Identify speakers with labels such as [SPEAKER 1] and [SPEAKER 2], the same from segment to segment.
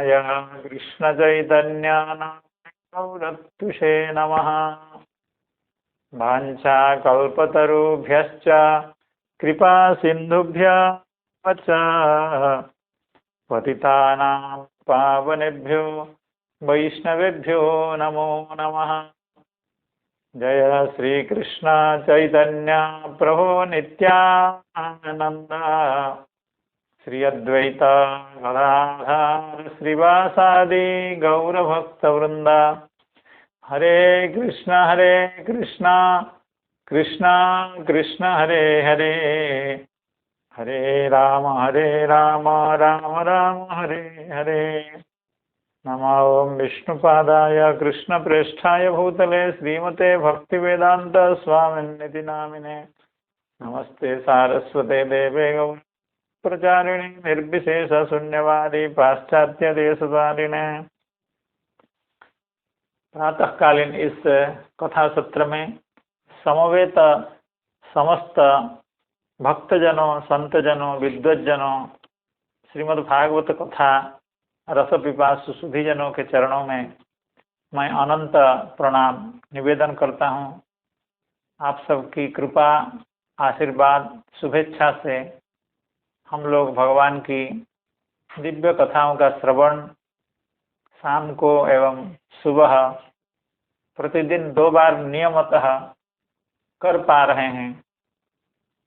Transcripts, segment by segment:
[SPEAKER 1] या कृष्ण चैतन्यानावरत्तुषे नमः। वाञ्छाकल्पतरुभ्यश्च कृपा सिन्धुभ्यः च पतितानां पावनेभ्यो वैष्णवेभ्यो नमो नमः। जय श्री कृष्ण चैतन्य प्रभो नित्यानंद श्री अद्वैत गदाधर श्रीवासादि गौरभक्तवृंद। हरे कृष्ण कृष्ण कृष्ण हरे हरे, हरे राम राम राम हरे हरे। नमो विष्णुपादाय कृष्णप्रेष्ठाय भूतले श्रीमते भक्तिवेदांत स्वामिनिति नामिने। नमस्ते सारस्वते देवे गौरप्रचारिणे निर्विशेष शून्यवादी पाश्चात्य देशधारिणे। प्रातःकालीन इस कथा सत्र में समवेत समस्त भक्तजनों, संतजनों, विद्वज्जनों श्रीमद् भागवत कथा रस पिपासु सुधीजनों के चरणों में मैं अनंत प्रणाम निवेदन करता हूँ। आप सबकी कृपा, आशीर्वाद, शुभेच्छा से हम लोग भगवान की दिव्य कथाओं का श्रवण शाम को एवं सुबह प्रतिदिन 2 बार नियमतः कर पा रहे हैं।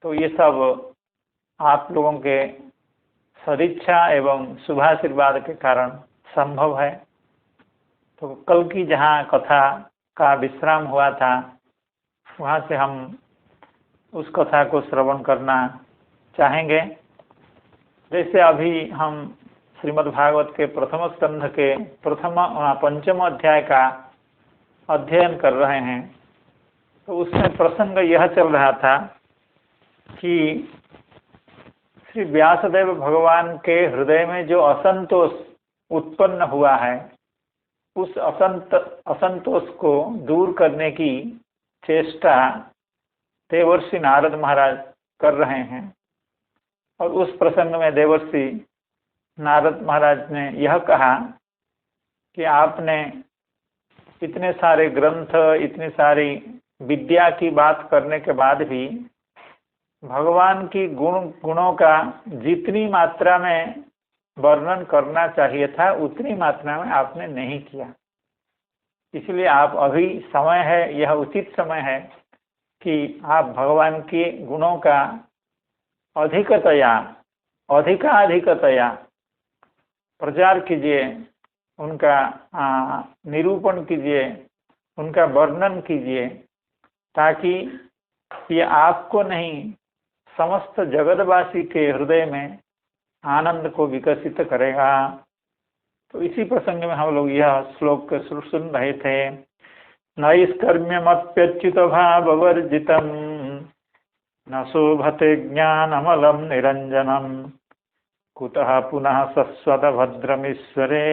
[SPEAKER 1] तो ये सब आप लोगों के सदिच्छा एवं शुभाशीर्वाद के कारण संभव है। तो कल की जहाँ कथा का विश्राम हुआ था वहाँ से हम उस कथा को श्रवण करना चाहेंगे। जैसे अभी हम श्रीमद् भागवत के प्रथम स्कंध के पंचम अध्याय का अध्ययन कर रहे हैं। तो उसमें प्रसंग यह चल रहा था कि श्री व्यासदेव भगवान के हृदय में जो असंतोष उत्पन्न हुआ है, उस असंतोष को दूर करने की चेष्टा देवर्षि नारद महाराज कर रहे हैं। और उस प्रसंग में देवर्षि नारद महाराज ने यह कहा कि आपने इतने सारे ग्रंथ, इतनी सारी विद्या की बात करने के बाद भी भगवान की गुणों का जितनी मात्रा में वर्णन करना चाहिए था उतनी मात्रा में आपने नहीं किया। इसलिए आप अभी समय है, यह उचित समय है कि आप भगवान के गुणों का अधिकाधिकतया प्रचार कीजिए, उनका निरूपण कीजिए, उनका वर्णन कीजिए, ताकि ये आपको नहीं समस्त जगतवासी के हृदय में आनंद को विकसित करेगा। तो इसी प्रसंग में हम लोग यह श्लोक सुन रहे थे। नैष्कर्म्यमप्यच्युत भाववर्जितम् न शोभते ज्ञानमलं निरंजनम् कुतः पुनः शश्वत भद्रमीश्वरे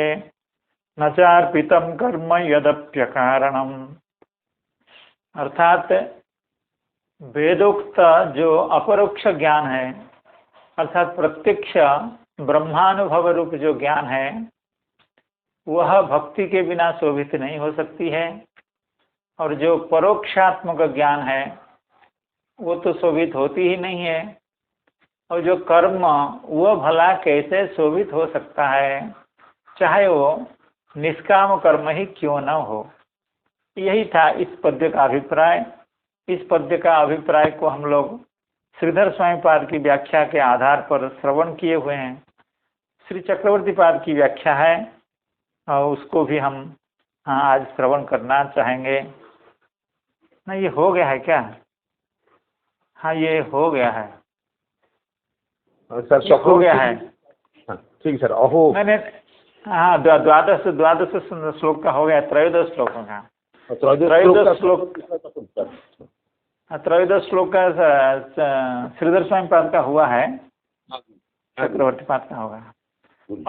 [SPEAKER 1] न चार्पितं कर्म यदप्यकारणम्। अर्थात वेदोक्त जो अपरोक्ष ज्ञान है, अर्थात प्रत्यक्ष ब्रह्मानुभव रूप जो ज्ञान है, वह भक्ति के बिना शोभित नहीं हो सकती है। और जो परोक्षात्मक ज्ञान है वो तो शोभित होती ही नहीं है। और जो कर्म, वह भला कैसे शोभित हो सकता है, चाहे वो निष्काम कर्म ही क्यों न हो। यही था इस पद्य का अभिप्राय। इस पद्य का अभिप्राय को हम लोग श्रीधर स्वामी पाद की व्याख्या के आधार पर श्रवण किए हुए हैं। श्री चक्रवर्ती पाद की व्याख्या है और उसको भी हम आज श्रवण करना चाहेंगे। ना ये हो गया है क्या? हाँ, ये हो गया है
[SPEAKER 2] सर।
[SPEAKER 1] हो गया है,
[SPEAKER 2] ठीक सर। अहो
[SPEAKER 1] मैंने हाँ, द्वादश श्लोक का हो गया, त्रयोदश श्लोक का त्रयोदश श्लोक का श्रीधर स्वामी पाद का हुआ है, चक्रवर्ती पाद का होगा।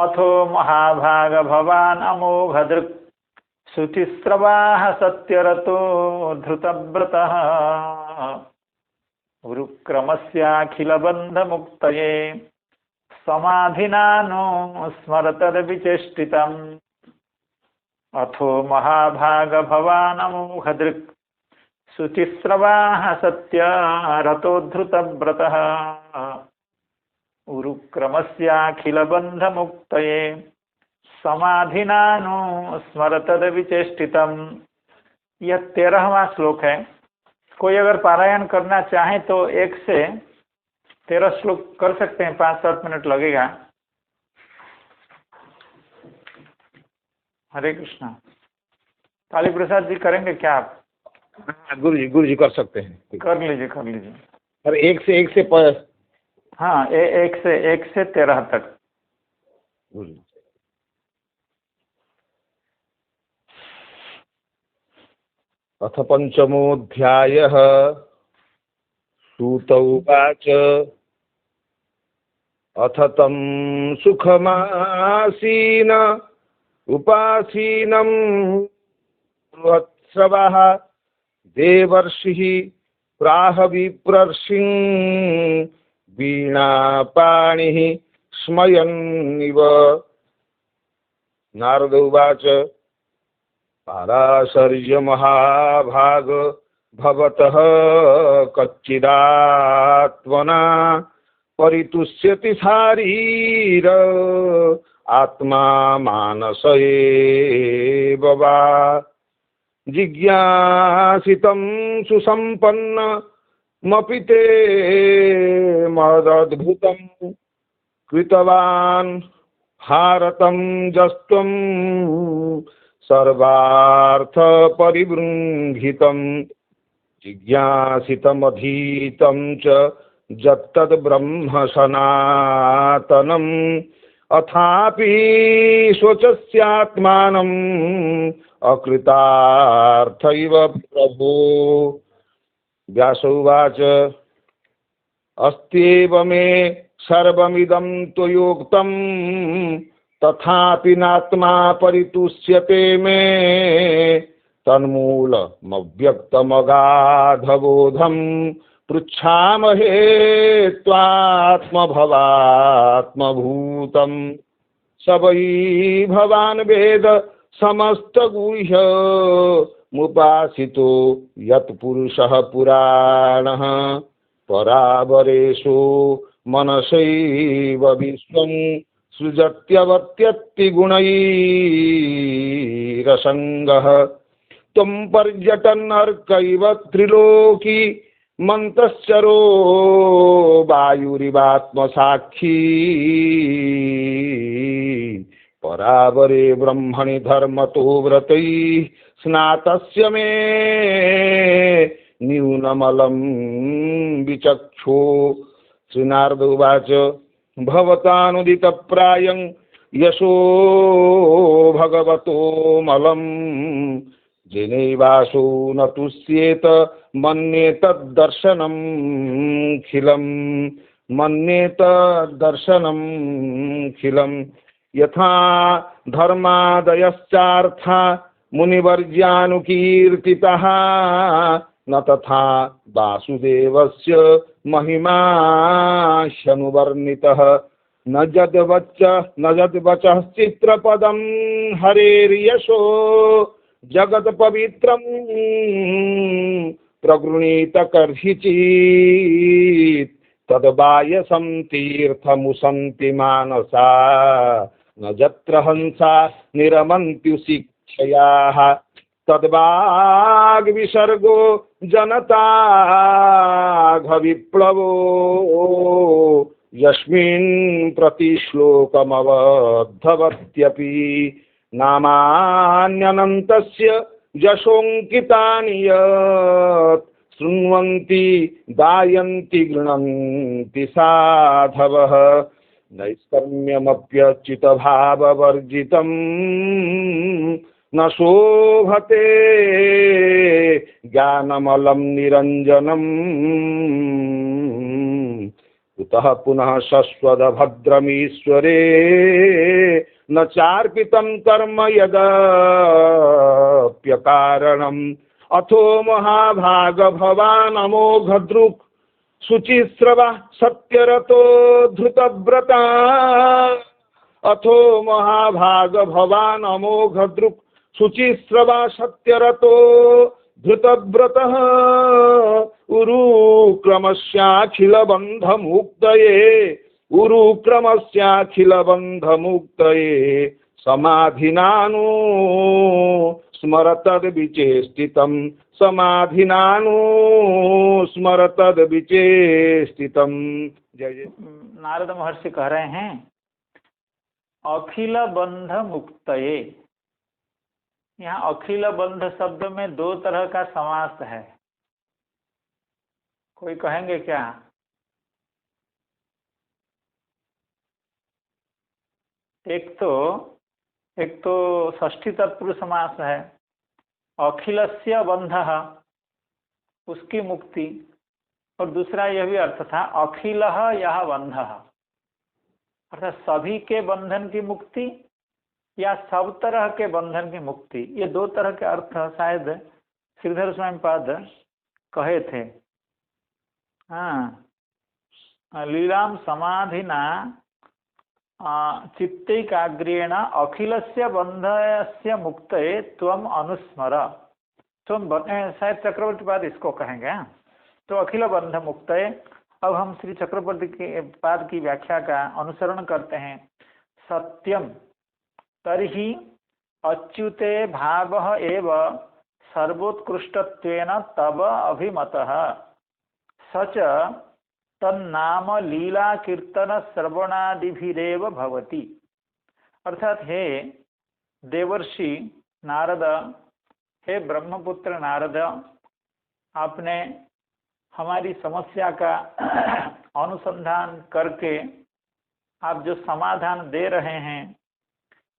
[SPEAKER 1] अथो महाभाग भवान अमोघदृक् शुचिस्रवाः सत्यरतो धृतव्रतः गुरुक्रमस्याखिल बंध मुक्तये समाधिना नो स्मरतदविचेष्टितम् अथो महाभाग भवानमोघदृक् शुचिस्रवाः सत्या रतोद्धृतव्रतः उरुक्रमस्याखिलबन्धमुक्तये समाधिना नो स्मरतदविचेष्टितम्। यह 13वां श्लोक है। कोई अगर पारायण करना चाहे तो 1 से 13 श्लोक कर सकते हैं, 5-7 मिनट लगेगा। हरे कृष्णा। काली प्रसाद जी करेंगे क्या आप?
[SPEAKER 2] गुरु जी कर सकते हैं।
[SPEAKER 1] कर लीजिए कर लीजिए।
[SPEAKER 2] सर 1 से
[SPEAKER 1] हाँ 1 से 13 तक।
[SPEAKER 2] अथ पंचमोऽध्यायः। सूत उवाच अथ तं सुखमासीन उपासीनं बृहत्सवः देवर्षिः प्राह विप्रर्षिं वीणापाणिः स्मयन्निव। नारद उवाच पाराशर्य महाभाग भवतः कच्चिदात्मना परितुष्यति शारीर आत्मा मानस एव वा। जिज्ञासितं सुसम्पन्नमपि ते मदद्भुतं कृतवान् भारतं जस्त्वं सर्वार्थ परिबृंहितं। जिज्ञासितमधीतं च यत्तद् ब्रह्म सनातनम् अथापि स्वचस्यात्मानम् अकृतार्थैव प्रभो। व्यास उवाच अस्त्येव मे सर्वमिदं त्वयोक्तं तथापि नात्मा परितुष्यते मे तन्मूलमव्यक्तमगाधबोधं पृच्छामहे त्वात्मभवात्मभूतं। स वै भवान् वेद समस्तगुह्य मुपासितो यत्पुरुषः पुराणः परावरेषु मनसैव विश्वं सृजत्यवत्यत्ति गुणैरसङ्गः। त्वं पर्यटन्नर्कैव त्रिलोकी मन्तश्चरो वायुरिवात्मसाक्षी। परावरे ब्रह्मणि धर्मतो व्रतैः स्नातस्य मे न्यूनमलं विचक्षो। श्रीनारद उवाच भवतानुदितप्रायं यशो भगवतो मलं जेनैवासो न तुष्येत मन्ये तद्दर्शनं खिलं। मन्ये तद्दर्शनं खिलं। यथा धर्मादयश्चार्था मुनिवर्यानुकीर्तितः न तथा वासुदेवस्य महिमा ह्यनुवर्णितः। न यद्वचः चित्रपदं हरेर्यशो जगत्पवित्रं प्रगृणीत कर्हिचित् तद्बायसं तीर्थमुसन्ति मानसा न यत्र हंसा निरमन्त्यु शिक्षयाः। तद्वाग्विसर्गो जनताघविप्लवो यस्मिन् प्रतिश्लोकमवद्धवत्यपि नामान्यनन्तस्य यशोऽङ्कितानि यत् शृण्वन्ति गायन्ति गृह्णन्ति साधवः। नैष्कर्म्यमप्यच्युतभाववर्जितं न शोभते ज्ञानमलं निरञ्जनम्। कुतः पुनः शश्वदभद्रमीश्वरे न चार्पितं कर्म यदप्यकारणम्। अथो महाभाग भवान् अमोघदृक् शुचिस्रवा सत्यरतो धृतव्रता अथो महाभाग भवान अमोघ दृक् शुचिस्रवा सत्यरतो धृतव्रतः उरुक्रमस्याखिल बंध मुक्तये उरुक्रमस्याखिल बंध मुक्तये समाधिनानु स्मरतद विचेष्टितम् समाधिनानु स्मरतद विचेष्टितम्। जय जय।
[SPEAKER 1] नारद महर्षि कह रहे हैं अखिल बंध मुक्तये। यहाँ अखिल बंध शब्द में दो तरह का समास है, कोई कहेंगे क्या? एक तो षष्ठी तत्पुरुष समास है, अखिलस्य बंधः उसकी मुक्ति, और दूसरा यह भी अर्थ था अखिलः यह बंधः, अर्थात सभी के बंधन की मुक्ति या सब तरह के बंधन की मुक्ति। ये दो तरह के अर्थ शायद श्रीधर स्वामी पाद कहे थे। हाँ, लीलाम समाधिना चित्तैकाग्र्येण अखिलस्य बंधस्य मुक्तये त्वम अनुस्मर। त्वम शायद चक्रवर्ती पाद इसको कहेंगे। तो अखिल बंध मुक्तये। अब हम श्री चक्रवर्ती के पाद की व्याख्या का अनुसरण करते हैं। सत्यम तर्हि अच्युते भावः एव सर्वोत्कृष्टत्वेन तव अभिमतः सच तन्नाम लीला कीर्तन श्रवणादिभिरेव भवति। अर्थात हे देवर्षि नारद, हे ब्रह्मपुत्र नारद, आपने हमारी समस्या का अनुसंधान करके आप जो समाधान दे रहे हैं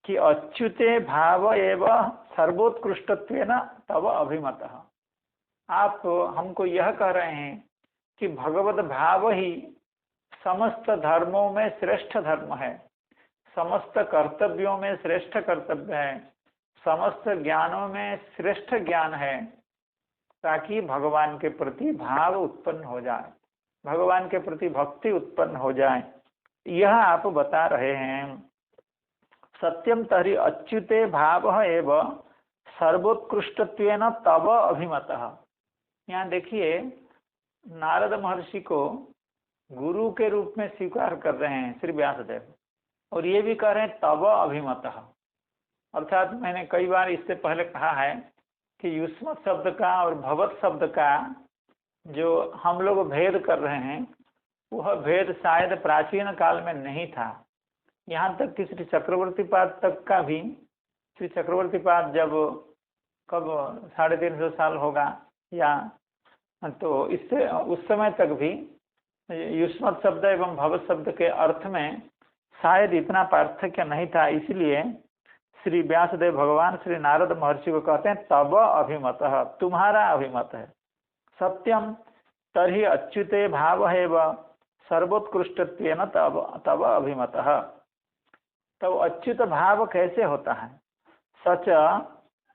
[SPEAKER 1] कि अच्युते भाव एव सर्वोत्कृष्टत्वेन तव अभिमतः, आप हमको यह कह रहे हैं कि भगवत भाव ही समस्त धर्मों में श्रेष्ठ धर्म है, समस्त कर्तव्यों में श्रेष्ठ कर्तव्य है, समस्त ज्ञानों में श्रेष्ठ ज्ञान है, ताकि भगवान के प्रति भाव उत्पन्न हो जाए, भगवान के प्रति भक्ति उत्पन्न हो जाए, यह आप बता रहे हैं। सत्यम तर्हि अच्युते भाव एव सर्वोत्कृष्टत्वेन तव अभिमतः। यहाँ देखिए, नारद महर्षि को गुरु के रूप में स्वीकार कर रहे हैं श्री व्यासदेव, और ये भी कह रहे हैं तव अभिमतः। अर्थात मैंने कई बार इससे पहले कहा है कि युष्मत् शब्द का और भवत शब्द का जो हम लोग भेद कर रहे हैं, वह भेद शायद प्राचीन काल में नहीं था। यहाँ तक कि श्री चक्रवर्ती पाद तक का भी, श्री चक्रवर्ती पाद जब कब 350 साल होगा या, तो इससे उस समय तक भी युष्मत् शब्द एवं भवत शब्द के अर्थ में शायद इतना पार्थक्य नहीं था। इसलिए श्री व्यासदेव भगवान श्री नारद महर्षि को कहते हैं तब अभिमतः, तुम्हारा अभिमत है। सत्यम तर्हि अच्युते भाव एव सर्वोत्कृष्टत्वेन तब अभिमतः। तब अच्युत भाव कैसे होता है? सच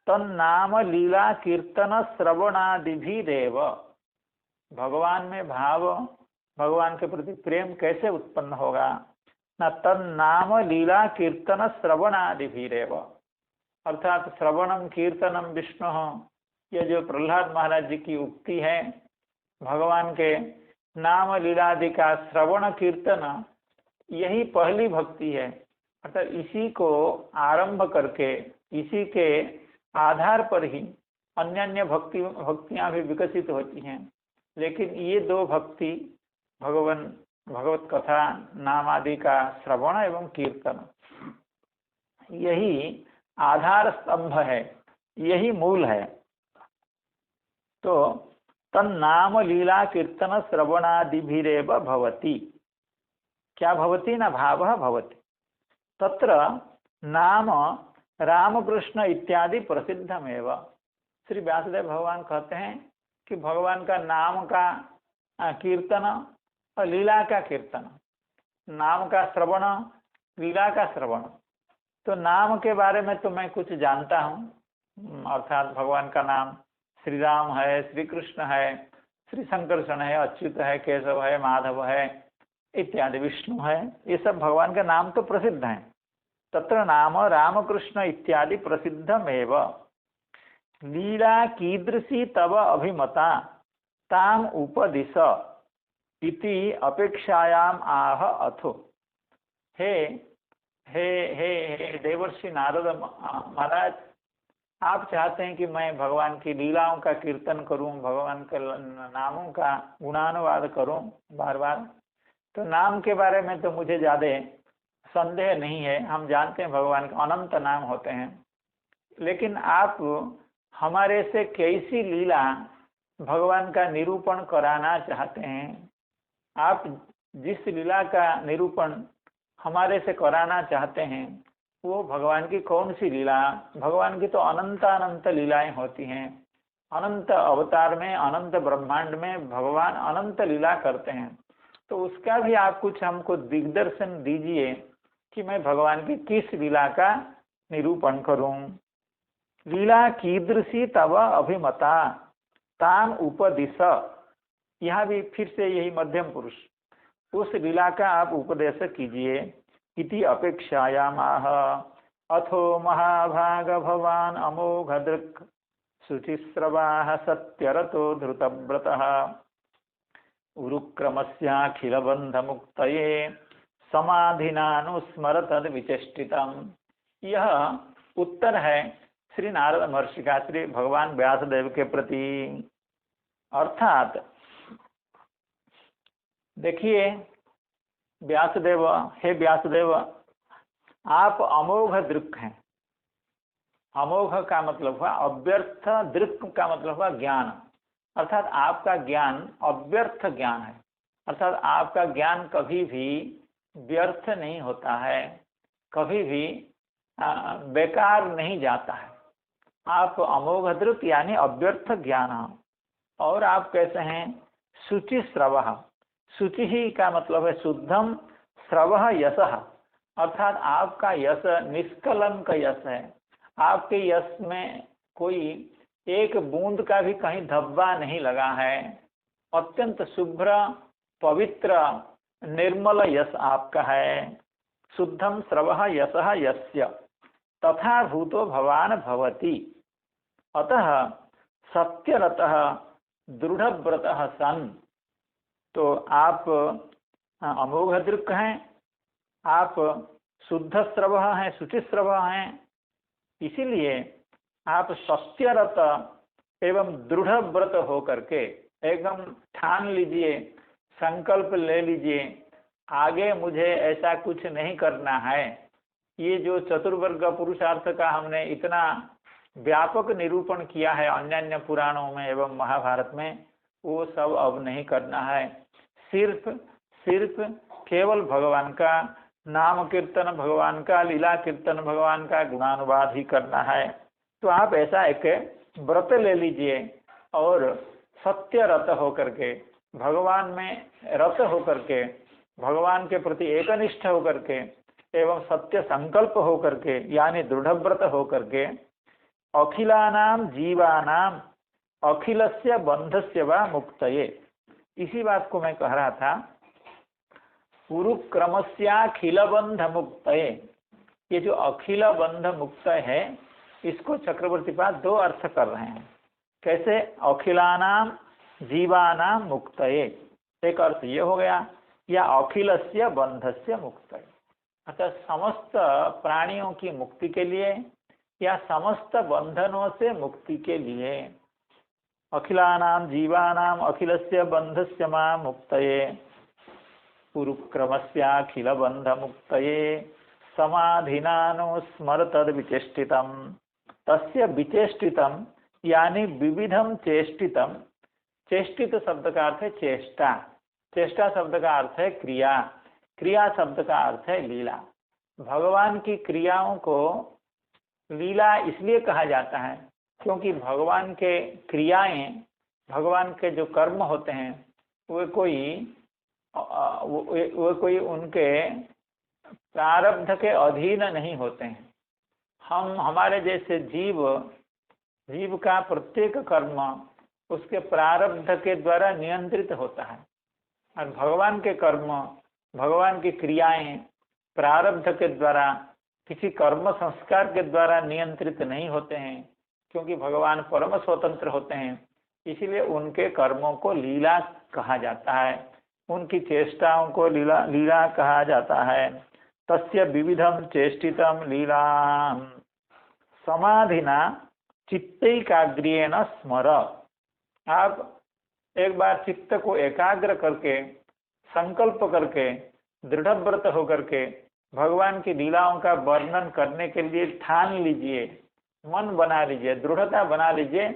[SPEAKER 1] तन्नाम लीला कीर्तन श्रवणादिभिरेव। भगवान में भाव, भगवान के प्रति प्रेम कैसे उत्पन्न होगा? न तन्नाम लीला कीर्तन श्रवणादिभिरेव। अर्थात श्रवणम कीर्तनम विष्णु, यह जो प्रहलाद महाराज जी की उक्ति है, भगवान के नाम लीलादि का श्रवण कीर्तन यही पहली भक्ति है। अर्थात इसी को आरंभ करके, इसी के आधार पर ही अन्य अन्य भक्तियां भी विकसित होती हैं। लेकिन ये दो भक्ति, भगवत कथा नाम आदि का श्रवण एवं कीर्तन, यही आधार स्तंभ है, यही मूल है। तो तन्नाम लीला कीर्तन श्रवणादिभिरेव भवति। क्या भवति? न भावः भवति। तत्र नाम रामकृष्ण इत्यादि प्रसिद्धमेव। श्री व्यासदेव भगवान कहते हैं कि भगवान का नाम का कीर्तन और लीला का कीर्तन, नाम का श्रवण, लीला का श्रवण। तो नाम के बारे में तो मैं कुछ जानता हूँ, अर्थात भगवान का नाम श्री राम है, श्री कृष्ण है, श्री संकर्षण है, अच्युत है, केशव है, माधव है इत्यादि, विष्णु है, ये सब भगवान का नाम तो प्रसिद्ध हैं। तत्र नाम रामकृष्ण इत्यादि प्रसिद्धमेव। लीला कीदृशी तव अभिमता ताम उपदिश इति अपेक्षायाम आह अथो। हे हे हे हे देवर्षि नारद महाराज, आप चाहते हैं कि मैं भगवान की लीलाओं का कीर्तन करूं, भगवान के नामों का गुणानुवाद करूं बार बार। तो नाम के बारे में तो मुझे ज़्यादा संदेह नहीं है, हम जानते हैं भगवान के अनंत नाम होते हैं। लेकिन आप हमारे से कैसी लीला भगवान का निरूपण कराना चाहते हैं? आप जिस लीला का निरूपण हमारे से कराना चाहते हैं वो भगवान की कौन सी लीला? भगवान की तो अनंत अनंत लीलाएं होती हैं। अनंत अवतार में, अनंत ब्रह्मांड में भगवान अनंत लीला करते हैं। तो उसका भी आप कुछ हमको दिग्दर्शन दीजिए कि मैं भगवान की किस लीला का निरूपण करूं। लीला कीदृशी तव अभिमता ताम उपदिश। यहाँ भी फिर से यही मध्यम पुरुष, उस लीला का आप उपदेश कीजिए। इति अपेक्षायामाह अथो महाभाग भवान अमोघ दृक् शुचिस्रवाः सत्यरतो धृतव्रतः उरुक्रमस्याखिलबन्धमुक्तये समाधिनानुस्मर तद विचेष्टितम्। यह उत्तर है श्री नारद महर्षि का श्री भगवान व्यासदेव के प्रति। अर्थात देखिए व्यासदेव, हे व्यासदेव, आप अमोघ दृक् हैं। अमोघ का मतलब हुआ अव्यर्थ, दृक् का मतलब हुआ ज्ञान। अर्थात आपका ज्ञान अव्यर्थ ज्ञान है। अर्थात आपका ज्ञान कभी भी व्यर्थ नहीं होता है, कभी भी बेकार नहीं जाता है। आप अमोघ दृक् यानी अव्यर्थ ज्ञान। और आप कैसे हैं? शुचि स्रवः। शुचि ही का मतलब है शुद्धम, स्रवः यशः। अर्थात आपका यश निष्कलंक यश है। आपके यश में कोई एक बूंद का भी कहीं धब्बा नहीं लगा है। अत्यंत शुभ्र, पवित्र, निर्मल यश आपका है। शुद्धम स्रवः यशः यस्य तथा भूतो भवान भवति। अतः सत्यरतः दृढ़व्रतः सन। तो आप अमोघ दृक् हैं, आप शुद्ध स्रवः हैं, शुचिस्रवः हैं। इसीलिए आप सत्यरत एवं दृढ़ व्रत हो करके एकदम ठान लीजिए, संकल्प ले लीजिए, आगे मुझे ऐसा कुछ नहीं करना है। ये जो चतुर्वर्ग पुरुषार्थ का हमने इतना व्यापक निरूपण किया है अन्य अन्य पुराणों में एवं महाभारत में, वो सब अब नहीं करना है। सिर्फ केवल भगवान का नाम कीर्तन, भगवान का लीला कीर्तन, भगवान का गुणानुवाद ही करना है। तो आप ऐसा एक व्रत ले लीजिए और सत्य रत होकर के, भगवान में रत होकर के, भगवान के प्रति एकनिष्ठ होकर के एवं सत्य संकल्प होकर के यानी दृढ़व्रत होकर के अखिलानाम जीवानाम अखिलस्य बंधस्य वा मुक्तये। इसी बात को मैं कह रहा था, उरुक्रमस्याखिल बंध मुक्तये। ये जो अखिल बंध मुक्त है इसको चक्रवर्ती पाद दो अर्थ कर रहे हैं। कैसे? अखिलानाम जीवानाम मुक्तये, एक अर्थ ये हो गया, या अखिलस्य बंधस्य मुक्तये, अर्थात समस्त प्राणियों की मुक्ति के लिए या समस्त बंधनों से मुक्ति के लिए। अखिलानाम जीवानाम अखिलस्य बंधस्य मा मुक्तये उरुक्रमस्याखिल बंध मुक्तये समाधिनानो स्मर तद विचेष्टितम। तस्य विचेष्टितम यानी विविधम चेष्टितम। चेष्टित शब्द का अर्थ है चेष्टा, चेष्टा शब्द का अर्थ है क्रिया, क्रिया शब्द का अर्थ है लीला। भगवान की क्रियाओं को लीला इसलिए कहा जाता है क्योंकि भगवान के क्रियाएं, भगवान के जो कर्म होते हैं वे कोई उनके प्रारब्ध के अधीन नहीं होते हैं। हम हमारे जैसे जीव का प्रत्येक कर्म उसके प्रारब्ध के द्वारा नियंत्रित होता है। और भगवान के कर्म, भगवान की क्रियाएं प्रारब्ध के द्वारा, किसी कर्म संस्कार के द्वारा नियंत्रित नहीं होते हैं, क्योंकि भगवान परम स्वतंत्र होते हैं। इसीलिए उनके कर्मों को लीला कहा जाता है, उनकी चेष्टाओं को लीला लीला कहा जाता है। तस्य विविधम चेष्टितम लीला समाधिना चित्तैकाग्र्येण स्मर। आप एक बार चित्त को एकाग्र करके, संकल्प करके, दृढ़व्रत होकर के भगवान की लीलाओं का वर्णन करने के लिए ठान लीजिए, मन बना लीजिए, दृढ़ता बना लीजिए,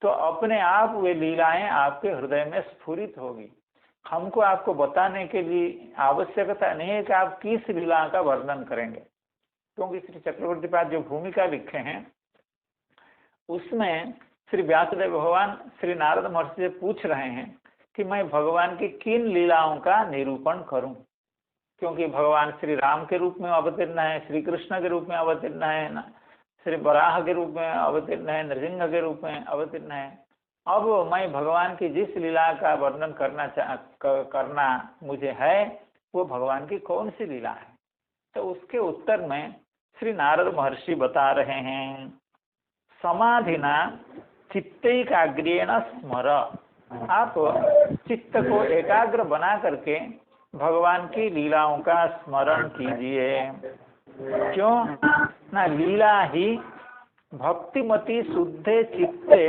[SPEAKER 1] तो अपने आप वे लीलाएं आपके हृदय में स्फुरित होगी। हमको आपको बताने के लिए आवश्यकता नहीं है कि आप किस लीला का वर्णन करेंगे, क्योंकि श्री चक्रवर्ती पाद जो भूमिका लिखे हैं उसमें श्री व्यासदेव भगवान श्री नारद महर्षि से पूछ रहे हैं कि मैं भगवान की किन लीलाओं का निरूपण करूं, क्योंकि भगवान श्री राम के रूप में अवतीर्ण है, श्री कृष्ण के रूप में अवतीर्ण है, श्री वराह के रूप में अवतीर्ण है, नृसिंह के रूप में अवतीर्ण है। अब मैं भगवान की जिस लीला का वर्णन करना मुझे है, वो भगवान की कौन सी लीला है? तो उसके उत्तर में श्री नारद महर्षि बता रहे हैं, समाधिना चित्तैकाग्र्येण स्मर। आप चित्त को एकाग्र बना करके भगवान की लीलाओं का स्मरण कीजिए। क्यों ना, लीला ही भक्तिमती शुद्धे चित्ते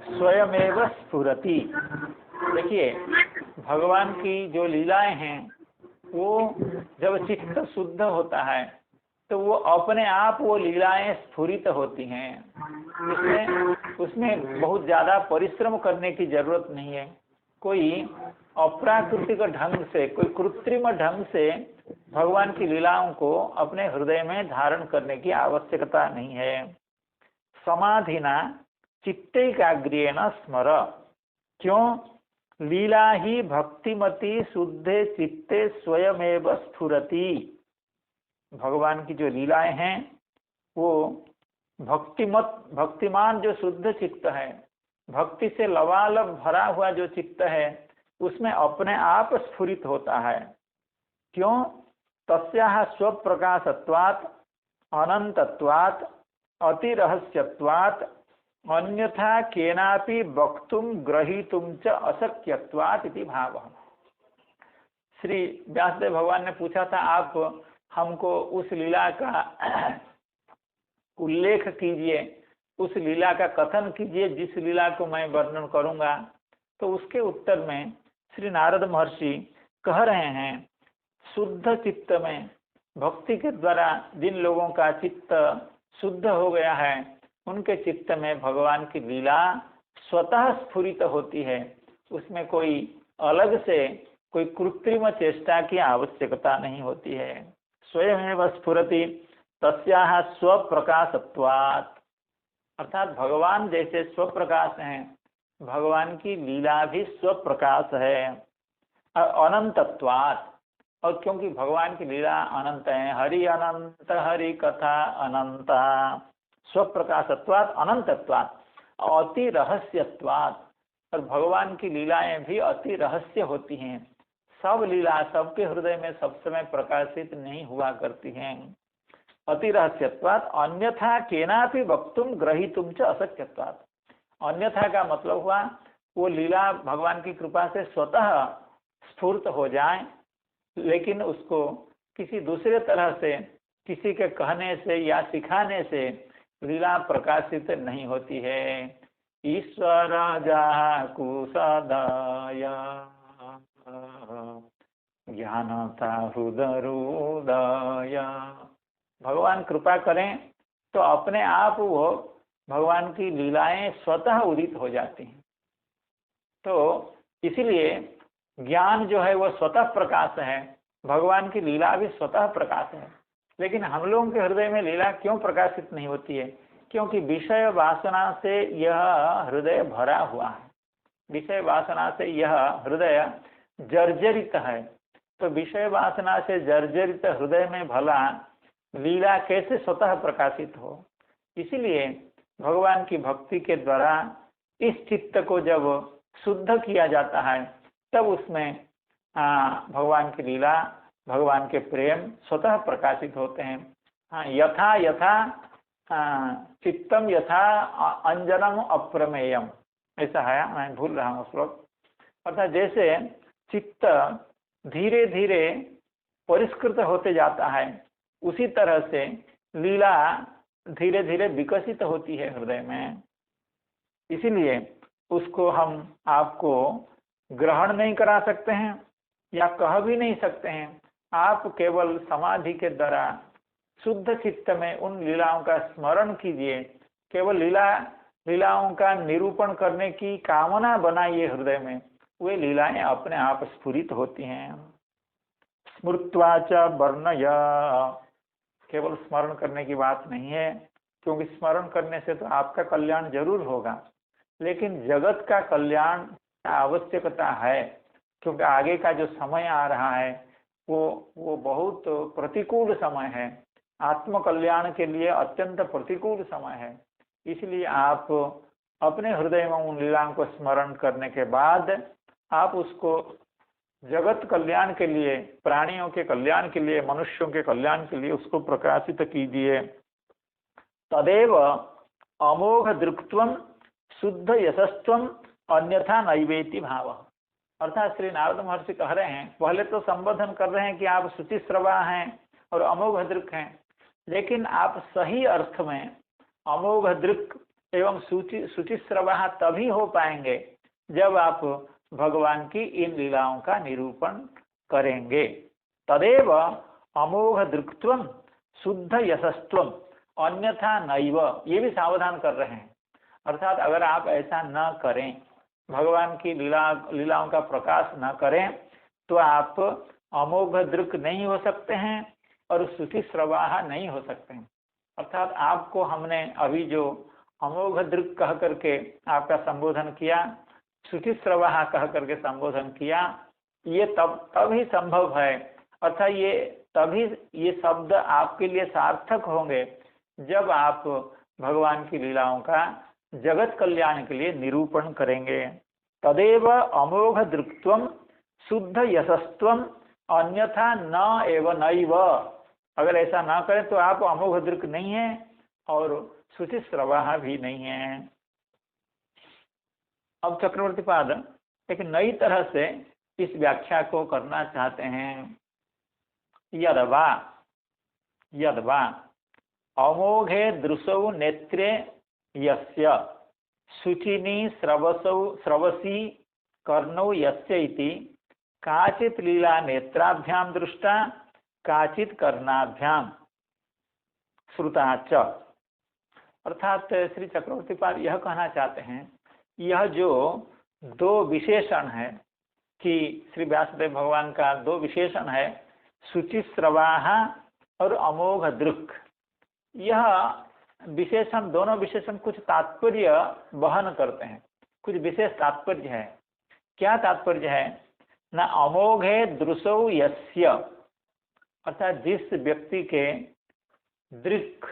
[SPEAKER 1] स्वयमेव स्फुरति। देखिए, भगवान की जो लीलाएं हैं वो जब चित्त शुद्ध होता है तो वो अपने आप वो लीलाएं स्फुरित होती हैं। उसमें बहुत ज़्यादा परिश्रम करने की जरूरत नहीं है। कोई अप्राकृतिक ढंग से, कोई कृत्रिम ढंग से भगवान की लीलाओं को अपने हृदय में धारण करने की आवश्यकता नहीं है। समाधिना चित्तैकाग्र्येण स्मर। क्यों? लीला ही भक्तिमती शुद्धे चित्ते स्वयमेव स्फुरति। भगवान की जो लीलाएं हैं वो भक्तिमान जो शुद्ध चित्त है, भक्ति से लबालब भरा हुआ जो चित्त है, उसमें अपने आप स्फुरित होता है। क्यों? तस्याः स्वप्रकाशत्वात् अनंतत्वात् अतिरहस्यत्वात् अन्यथा केनापि वक्तुम ग्रहीतुम च अशक्यत्वात् इति भावः। श्री व्यासदेव भगवान ने पूछा था, आप हमको उस लीला का उल्लेख कीजिए, उस लीला का कथन कीजिए जिस लीला को मैं वर्णन करूंगा। तो उसके उत्तर में श्री नारद महर्षि कह रहे हैं, शुद्ध चित्त में भक्ति के द्वारा जिन लोगों का चित्त शुद्ध हो गया है, उनके चित्त में भगवान की लीला स्वतः स्फुरित होती है। उसमें कोई अलग से कोई कृत्रिम चेष्टा की आवश्यकता नहीं होती है। स्वयमेव स्फुरति तस्याः स्वप्रकाशत्वात्। अर्थात भगवान जैसे स्वप्रकाश हैं, भगवान की लीला भी स्वप्रकाश है। और अनंतत्वात्, और क्योंकि भगवान की लीला अनंत है, हरि अनंत हरि कथा अनंता, स्वप्रकाशत्वात् अनंतत्वात् अति रहस्यत्वात्। और भगवान की लीलाएं भी अति रहस्य होती हैं। सब लीला सबके हृदय में सब समय प्रकाशित नहीं हुआ करती हैं। अति रहस्यत्वात् अन्यथा केनापि वक्तुम ग्रहीतुम च अशक्यत्वात्। अन्यथा का मतलब हुआ वो लीला भगवान की कृपा से स्वतः स्फूर्त हो जाए, लेकिन उसको किसी दूसरे तरह से, किसी के कहने से या सिखाने से लीला प्रकाशित नहीं होती है। ईश्वर जहाँ कुसदय ज्ञानता हृदय। भगवान कृपा करें तो अपने आप वो भगवान की लीलाएं स्वतः उदित हो जाती हैं। तो इसीलिए ज्ञान जो है वो स्वतः प्रकाश है, भगवान की लीला भी स्वतः प्रकाश है। लेकिन हम लोगों के हृदय में लीला क्यों प्रकाशित नहीं होती है? क्योंकि विषय वासना से यह हृदय भरा हुआ है, विषय वासना से यह हृदय जर्जरित है। तो विषय वासना से जर्जरित हृदय में भला लीला कैसे स्वतः प्रकाशित हो? इसीलिए भगवान की भक्ति के द्वारा इस चित्त को जब शुद्ध किया जाता है तब उसमें भगवान की लीला, भगवान के प्रेम स्वतः प्रकाशित होते हैं। यथा यथा चित्तम यथा अंजनम अप्रमेयम, ऐसा है, मैं भूल रहा हूँ श्लोक। अर्थात जैसे चित्त धीरे धीरे परिष्कृत होते जाता है, उसी तरह से लीला धीरे धीरे विकसित होती है हृदय में। इसीलिए उसको हम आपको ग्रहण नहीं करा सकते हैं या कह भी नहीं सकते हैं। आप केवल समाधि के द्वारा शुद्ध चित्त में उन लीलाओं का स्मरण कीजिए, केवल लीलाओं का निरूपण करने की कामना बनाइए हृदय में, वे लीलाएं अपने आप स्फुरित होती हैं। स्मृत्वा च वर्णय, केवल स्मरण करने की बात नहीं है, क्योंकि स्मरण करने से तो आपका कल्याण जरूर होगा, लेकिन जगत का कल्याण आवश्यकता है, क्योंकि आगे का जो समय आ रहा है वो बहुत प्रतिकूल समय है, आत्म कल्याण के लिए अत्यंत प्रतिकूल समय है। इसलिए आप अपने हृदय में उन लीलाओं को स्मरण करने के बाद आप उसको जगत कल्याण के लिए, प्राणियों के कल्याण के लिए, मनुष्यों के कल्याण के लिए उसको प्रकाशित कीजिए। तदेव अमोघ दृक्त्वम शुद्ध यशस्त्वम अन्यथा नैवेति भाव। अर्थात श्री नारद महर्षि कह रहे हैं, पहले तो संबोधन कर रहे हैं कि आप शुचिश्रवा हैं और अमोघ दृक् हैं, लेकिन आप सही अर्थ में अमोघ दृक् एवं शुचिश्रवा तभी हो पाएंगे जब आप भगवान की इन लीलाओं का निरूपण करेंगे। तदेव अमोघ दृक्त्वम शुद्ध यशस्त्वम अन्यथा नैव, ये भी सावधान कर रहे हैं। अर्थात अगर आप ऐसा न करें, भगवान की लीलाओं का प्रकाश न करें, तो आप अमोघ दृक् नहीं हो सकते हैं और शुचिश्रवा नहीं हो सकते हैं। अर्थात आपको हमने अभी जो अमोघ दृक् कह करके आपका संबोधन किया, शुचिश्रवा कह करके संबोधन किया, ये तब ही संभव है। अर्थात ये तभी ये शब्द आपके लिए सार्थक होंगे जब आप भगवान की लीलाओं का जगत कल्याण के लिए निरूपण करेंगे। तदेव अमोघ दृक्त्वम शुद्ध यशस्त्वम अन्यथा न एव नैव, अगर ऐसा ना करें तो आप अमोघ दृक् नहीं है और शुचिश्रवा भी नहीं है। अब चक्रवर्ती पाद एक नई तरह से इस व्याख्या को करना चाहते हैं। यद्वा यद्वा अमोघे दृशौ नेत्रे यस्य शुचिनी स्रवसी कर्णौ यस्य इति काचित लीला नेत्राभ्याम दृष्टा काचित कर्णाभ्याम श्रुता च। अर्थात श्री चक्रवर्ती पाद यह कहना चाहते हैं, यह जो दो विशेषण है कि श्री व्यासदेव भगवान का दो विशेषण है, शुचिश्रवाहा और अमोघ दृक्, यह विशेषण, दोनों विशेषण कुछ तात्पर्य वहन करते हैं, कुछ विशेष तात्पर्य है। क्या तात्पर्य है? न अमोघे दृशौ यस्य, अर्थात जिस व्यक्ति के दृक्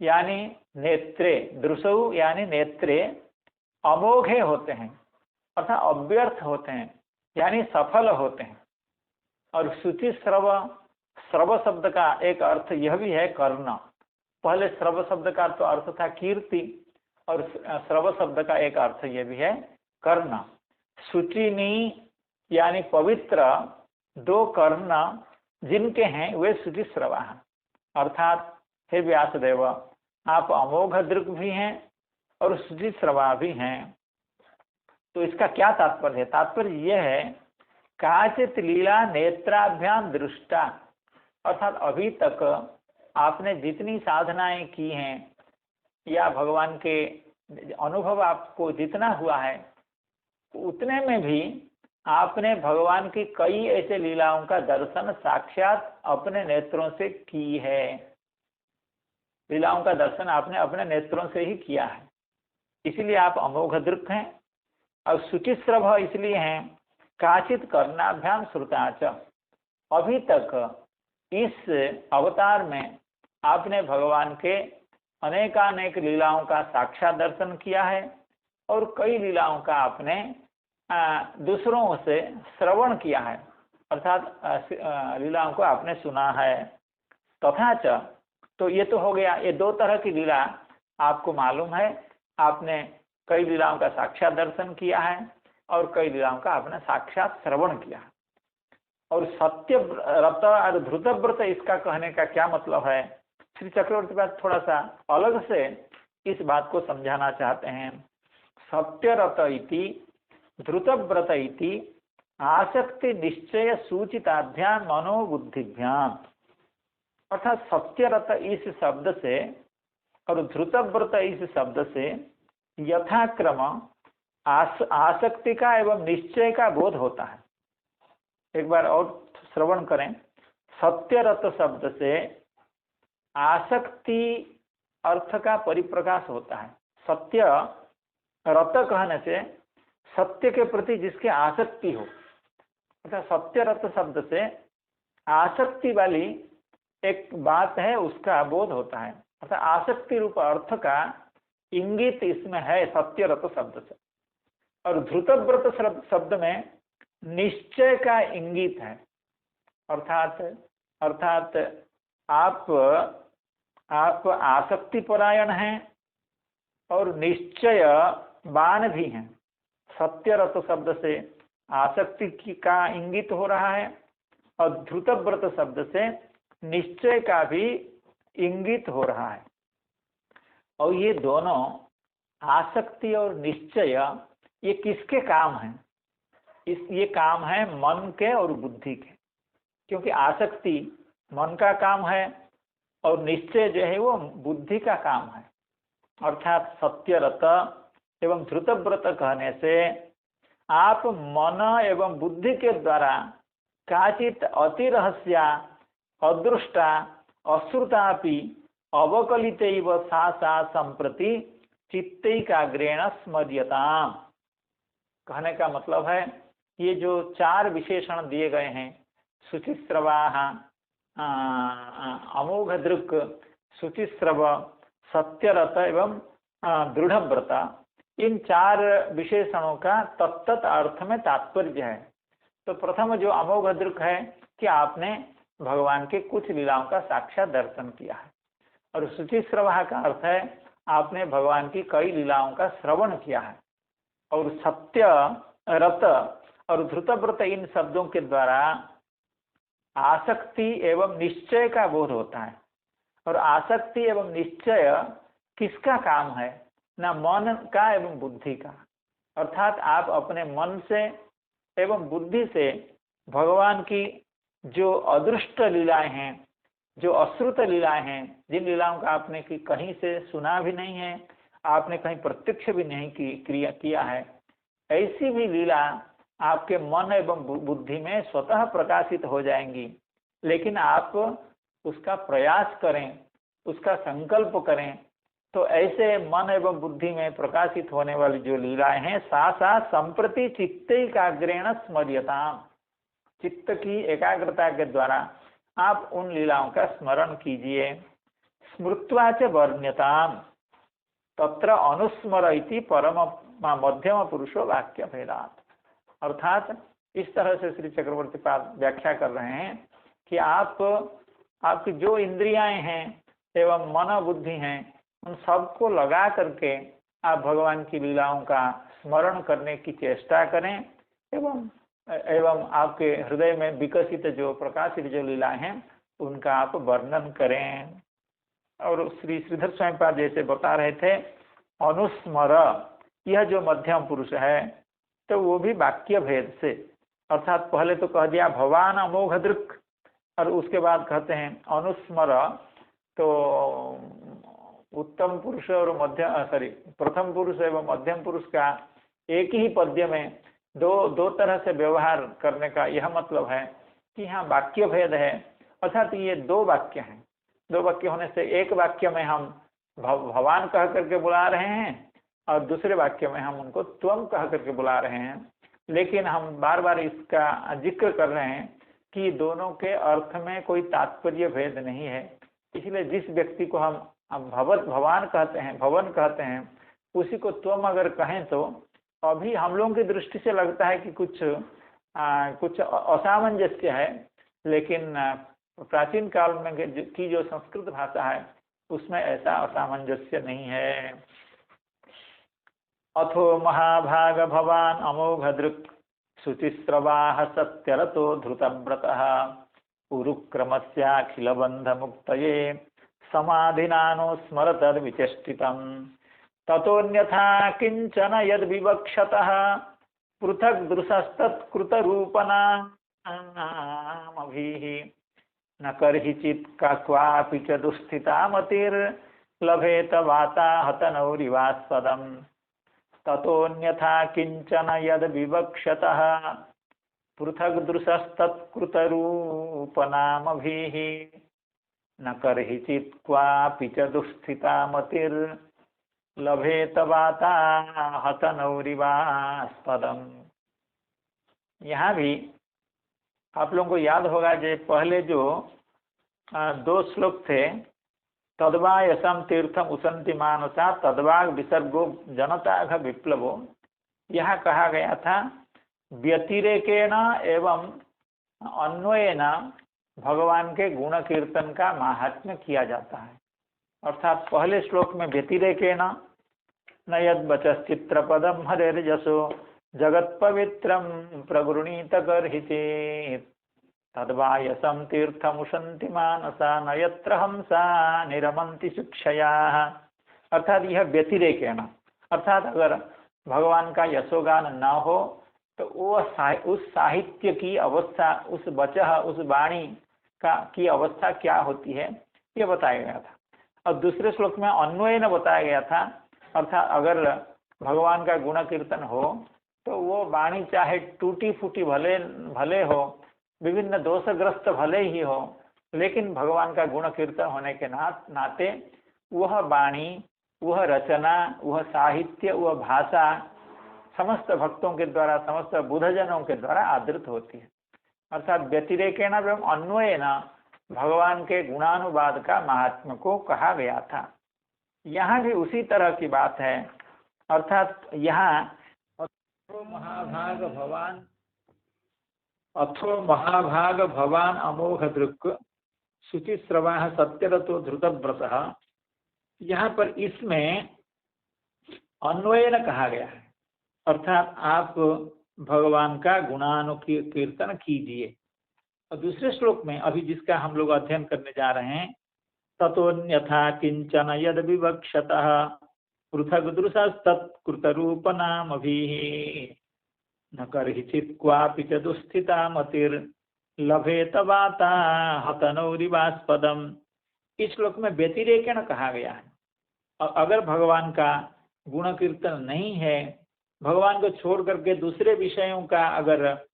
[SPEAKER 1] यानी नेत्रे, दृशौ यानी नेत्रे अमोघे होते हैं, अर्थात अव्यर्थ होते हैं, यानी सफल होते हैं। और शुचिश्रव, श्रव शब्द का एक अर्थ यह भी है कर्ण। पहले श्रव शब्द का तो अर्थ था कीर्ति, और श्रव शब्द का एक अर्थ यह भी है कर्ण। शुचिनी यानी पवित्र दो कर्ण जिनके हैं वे शुचिश्रवा। अर्थात हे व्यासदेव, आप अमोघ दृक् भी हैं और शुचिश्रवा भी हैं। तो इसका क्या तात्पर्य है? तात्पर्य यह है, काचित लीला नेत्राभ्याम दृष्टा, अर्थात अभी तक आपने जितनी साधनाएं की हैं या भगवान के अनुभव आपको जितना हुआ है, उतने में भी आपने भगवान की कई ऐसे लीलाओं का दर्शन साक्षात अपने नेत्रों से की है। लीलाओं का दर्शन आपने अपने नेत्रों से ही किया है, इसलिए आप अमोघ दृक् हैं। और शुचिश्रव इसलिए हैं काचित कर्णाभ्याम श्रुताच, अभी तक इस अवतार में आपने भगवान के अनेकानेक लीलाओं का साक्षात दर्शन किया है और कई लीलाओं का आपने दूसरों से श्रवण किया है, अर्थात लीलाओं को आपने सुना है। तथा च, तो ये तो हो गया, ये दो तरह की लीला आपको मालूम है। आपने कई लीलाओं का साक्षात दर्शन किया है और कई लीलाओं का आपने साक्षात श्रवण किया है। और सत्य रत और धृतव्रत, इसका कहने का क्या मतलब है? श्री चक्रवर्ती पाद थोड़ा सा अलग से इस बात को समझाना चाहते हैं। सत्यरत इति धृतव्रत इति आसक्ति निश्चय सूचिताभ्याम मनोबुद्धिभ्याम। अर्थात सत्यरत इस शब्द से और धृतव्रत इस शब्द से यथाक्रम आसक्ति का एवं निश्चय का बोध होता है। एक बार और श्रवण करें। सत्यरत शब्द से आसक्ति अर्थ का परिप्रकाश होता है। सत्य रत कहने से सत्य के प्रति जिसकी आसक्ति हो, अर्थात सत्य रत शब्द से आसक्ति वाली एक बात है, उसका बोध होता है। अर्थात आसक्ति रूप अर्थ का इंगित इसमें है सत्य रत शब्द से। और धृतव्रत शब्द में निश्चय का इंगित है। अर्थात आप आसक्ति परायण हैं और निश्चय बान भी हैं। सत्य रत शब्द से आसक्ति का इंगित हो रहा है और धृतव्रत शब्द से निश्चय का भी इंगित हो रहा है। और ये दोनों आसक्ति और निश्चय ये किसके काम हैं? ये काम है मन के और बुद्धि के, क्योंकि आसक्ति मन का काम है और निश्चय जो है वो बुद्धि का काम है। अर्थात सत्यरत एवं धृतव्रत कहने से आप मन एवं बुद्धि के द्वारा काचित अतिरहस्या अदृष्टा अश्रुतापि अवकलित सा सा संप्रति चित्तैकाग्रेण स्मर्यताम। कहने का मतलब है, ये जो चार विशेषण दिए गए हैं, शुचिस्रवाः, अमोघ दृक्, शुचिस्रव, सत्यरत एवं दृढ़व्रत, इन चार विशेषणों का तत्त अर्थ में तात्पर्य है। तो प्रथम जो अमोघ दृक् है कि आपने भगवान के कुछ लीलाओं का साक्षात दर्शन किया है। और शुचिस्रवाः का अर्थ है आपने भगवान की कई लीलाओं का श्रवण किया है। और सत्य रत और धृतव्रत इन शब्दों के द्वारा आसक्ति एवं निश्चय का बोध होता है। और आसक्ति एवं निश्चय किसका काम है? ना मन का एवं बुद्धि का। अर्थात आप अपने मन से एवं बुद्धि से भगवान की जो अदृष्ट लीलाएं हैं, जो अश्रुत लीलाएं हैं, जिन लीलाओं का आपने की कहीं से सुना भी नहीं है, आपने कहीं प्रत्यक्ष भी नहीं किया है, ऐसी भी लीला आपके मन एवं बुद्धि में स्वतः प्रकाशित हो जाएंगी। लेकिन आप उसका प्रयास करें, उसका संकल्प करें, तो ऐसे मन एवं बुद्धि में प्रकाशित होने वाली जो लीलाएं हैं, सा सा संप्रति चित्तैकाग्रेण स्मर्यताम। चित्त की एकाग्रता के द्वारा आप उन लीलाओं का स्मरण कीजिए। स्मृत्वा च वर्ण्यताम तत्र अनुस्मर इति परम मध्यम पुरुषो वाक्य भेदात। अर्थात इस तरह से श्री चक्रवर्ती पाद व्याख्या कर रहे हैं कि आपकी जो इंद्रियाएं हैं एवं मन बुद्धि हैं, उन सबको लगा करके आप भगवान की लीलाओं का स्मरण करने की चेष्टा करें एवं आपके हृदय में विकसित जो प्रकाशित जो लीलाएं हैं उनका आप वर्णन करें। और श्री श्रीधर स्वामी पाद जैसे बता रहे थे, अनुस्मर, यह जो मध्यम पुरुष है तो वो भी वाक्य भेद से, अर्थात पहले तो कह दिया भगवान अमोघ दृक् और उसके बाद कहते हैं अनुस्मर, तो उत्तम पुरुष और प्रथम पुरुष एवं मध्यम पुरुष का एक ही पद्य में दो तरह से व्यवहार करने का यह मतलब है कि यहाँ वाक्य भेद है। अर्थात ये दो वाक्य हैं, दो वाक्य होने से एक वाक्य में हम भगवान कह करके बुला रहे हैं और दूसरे वाक्य में हम उनको त्वम कह करके बुला रहे हैं। लेकिन हम बार बार इसका जिक्र कर रहे हैं कि दोनों के अर्थ में कोई तात्पर्य भेद नहीं है। इसलिए जिस व्यक्ति को हम भगवान कहते हैं, भवन कहते हैं, उसी को त्वम अगर कहें तो अभी हम लोगों की दृष्टि से लगता है कि कुछ असामंजस्य है, लेकिन प्राचीन काल में की जो संस्कृत भाषा है उसमें ऐसा असामंजस्य नहीं है। अथो महाभाग भवान अमोघदृक् शुचिस्रवाः सत्यरतो धृतव्रतः उरुक्रमस्याखिलबन्धमुक्तये समाधिनानो स्मरतद्विचेष्टितम् ततोऽन्यथा किञ्चन यद्विवक्षतः पृथग्दृशस्तत्कृतरूपनामभिः न कर्हिचित् क्वापि च दुःस्थिता मतिर्लभेत वाताहतनौरिवास्पदम् ततोऽन्यथा किञ्चन यद्विवक्षतः पृथग्दृशस्तत्कृतरूपनामभिः न कर्हिचित् क्वापि च दुःस्थिता मतिर्लभेत वाताहतनौरिवास्पदम्। यहाँ भी आप लोगों को याद होगा जो पहले जो 2 श्लोक थे, तद्वा यशम तीर्थम उसंति मानसा तद्वाग विसर्गो जनता विप्लवो, यह कहा गया था व्यतिरेकेण एवं अन्वयेन भगवान के गुण कीर्तन का महात्म्य किया जाता है। अर्थात पहले श्लोक में व्यतिरेकेण न यद बचश्चित्रपदम हरेर्यशो जगत पवित्रम प्रगृणीत गर्हिचेत् तद्वा यशम तीर्थमुशंति मानसा न यत्र हंसा निरमंति शिक्षया। अर्थात यह व्यतिरेकेण, अर्थात अगर भगवान का यशोगान न हो तो वो उस साहित्य की अवस्था, उस वचः, उस वाणी की अवस्था क्या होती है ये बताया गया था। और दूसरे श्लोक में अन्वयन बताया गया था, अर्थात अगर भगवान का गुण कीर्तन हो तो वो वाणी चाहे टूटी फूटी भले हो, विभिन्न दोषग्रस्त भले ही हो, लेकिन भगवान का गुण कीर्तन होने के नाते वह वाणी, वह रचना, वह साहित्य, वह भाषा समस्त भक्तों के द्वारा, समस्त बुधजनों के द्वारा आदृत होती है। अर्थात व्यतिरेकेण एवं अन्वयेन भगवान के गुणानुवाद का महात्म्य को कहा गया था। यहाँ भी उसी तरह की बात है। अर्थात यहाँ अथो महाभाग भवान अमोघ दृक् शुचिस्रवाः सत्यरतो धृतव्रतः, यहाँ पर इसमें अन्वयन कहा गया है, अर्थात आप भगवान का गुणानुकीर्तन कीजिए। और दूसरे श्लोक में अभी जिसका हम लोग अध्ययन करने जा रहे हैं, ततोन्यथा किंचन यद विवक्षतः पृथग्दृशस्तत्कृतरूपनामभिः न कर्हिचित् क्वापि च दुःस्थिता मतिर्लभेत वाताहतनौरिवास्पदम्। इस श्लोक में व्यतिरेकेण कहा गया है। और अगर भगवान का गुण कीर्तन नहीं है, भगवान को छोड़ करके दूसरे विषयों का अगर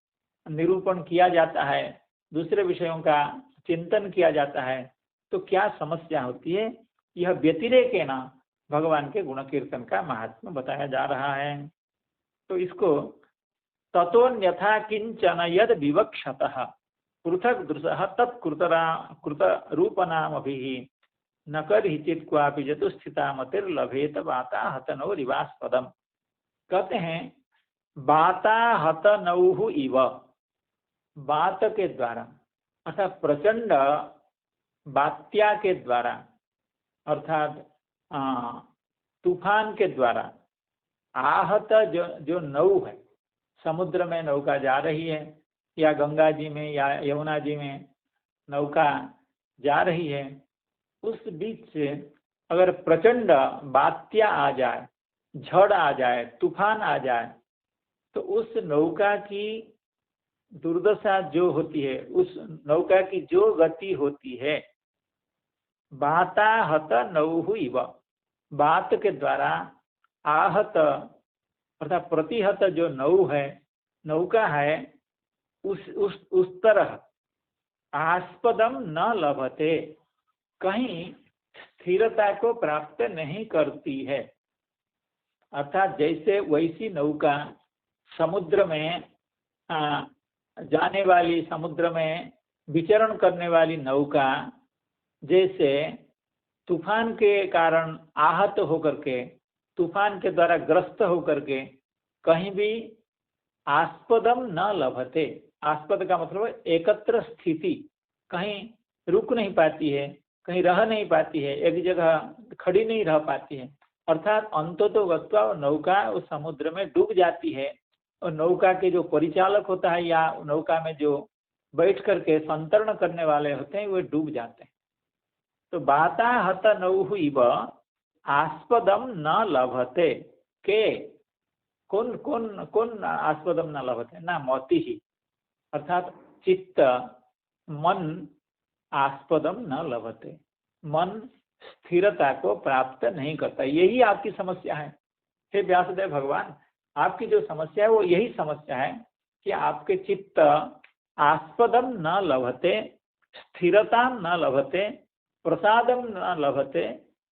[SPEAKER 1] निरूपण किया जाता है, दूसरे विषयों का चिंतन किया जाता है, तो क्या समस्या होती है। यह व्यतिरेकेण भगवान के गुण कीर्तन का महात्म्य बताया जा रहा है। तो इसको ततोन्यथा किंचन यद विवक्षतः पृथग्दृशः तत्कृतरूपनामभिः न कर्हिचित् क्वापि जतुस्थिता मतिर्लभेत वाताहतनौरिवास्पदम्। कहते हैं वाताहतनौः इव, वात के द्वारा अर्थात प्रचंड बात्या के द्वारा, अर्थात तूफान के द्वारा आहत जो नौ है, समुद्र में नौका जा रही है या गंगा जी में या यमुना जी में नौका जा रही है, उस बीच से अगर प्रचंड बात्या आ जाए, झड़ आ जाए, तूफान आ जाए, तो उस नौका की दुर्दशा जो होती है, उस नौका की जो गति होती है, वाताहत नौः इव, बात के द्वारा आहत अर्थात प्रतिहत जो नौका है उस तरह आस्पदम न लभते, कहीं स्थिरता को प्राप्त नहीं करती है। अर्थात जैसे वैसी नौका समुद्र में जाने वाली, समुद्र में विचरण करने वाली नौका जैसे तूफान के कारण आहत होकर के तूफान के द्वारा ग्रस्त होकर के कहीं भी आस्पदम न लभते, आस्पद का मतलब है एकत्र स्थिति, कहीं रुक नहीं पाती है, कहीं रह नहीं पाती है, एक जगह खड़ी नहीं रह पाती है, अर्थात अंततोगत्वा नौका उस समुद्र में डूब जाती है। और नौका के जो परिचालक होता है या नौका में जो बैठ करके संतरण करने वाले होते हैं वे डूब जाते हैं। तो बाता हत नौहु इव आस्पदम न लभते के, कौन कौन कौन आस्पदम न लभते ना मति ही, अर्थात चित्त मन आस्पदम न लभते, मन स्थिरता को प्राप्त नहीं करता। यही आपकी समस्या है हे व्यासदेव भगवान, आपकी जो समस्या है वो यही समस्या है कि आपके चित्त आस्पदम न लभते, स्थिरता न लभते, प्रसादम न लभते,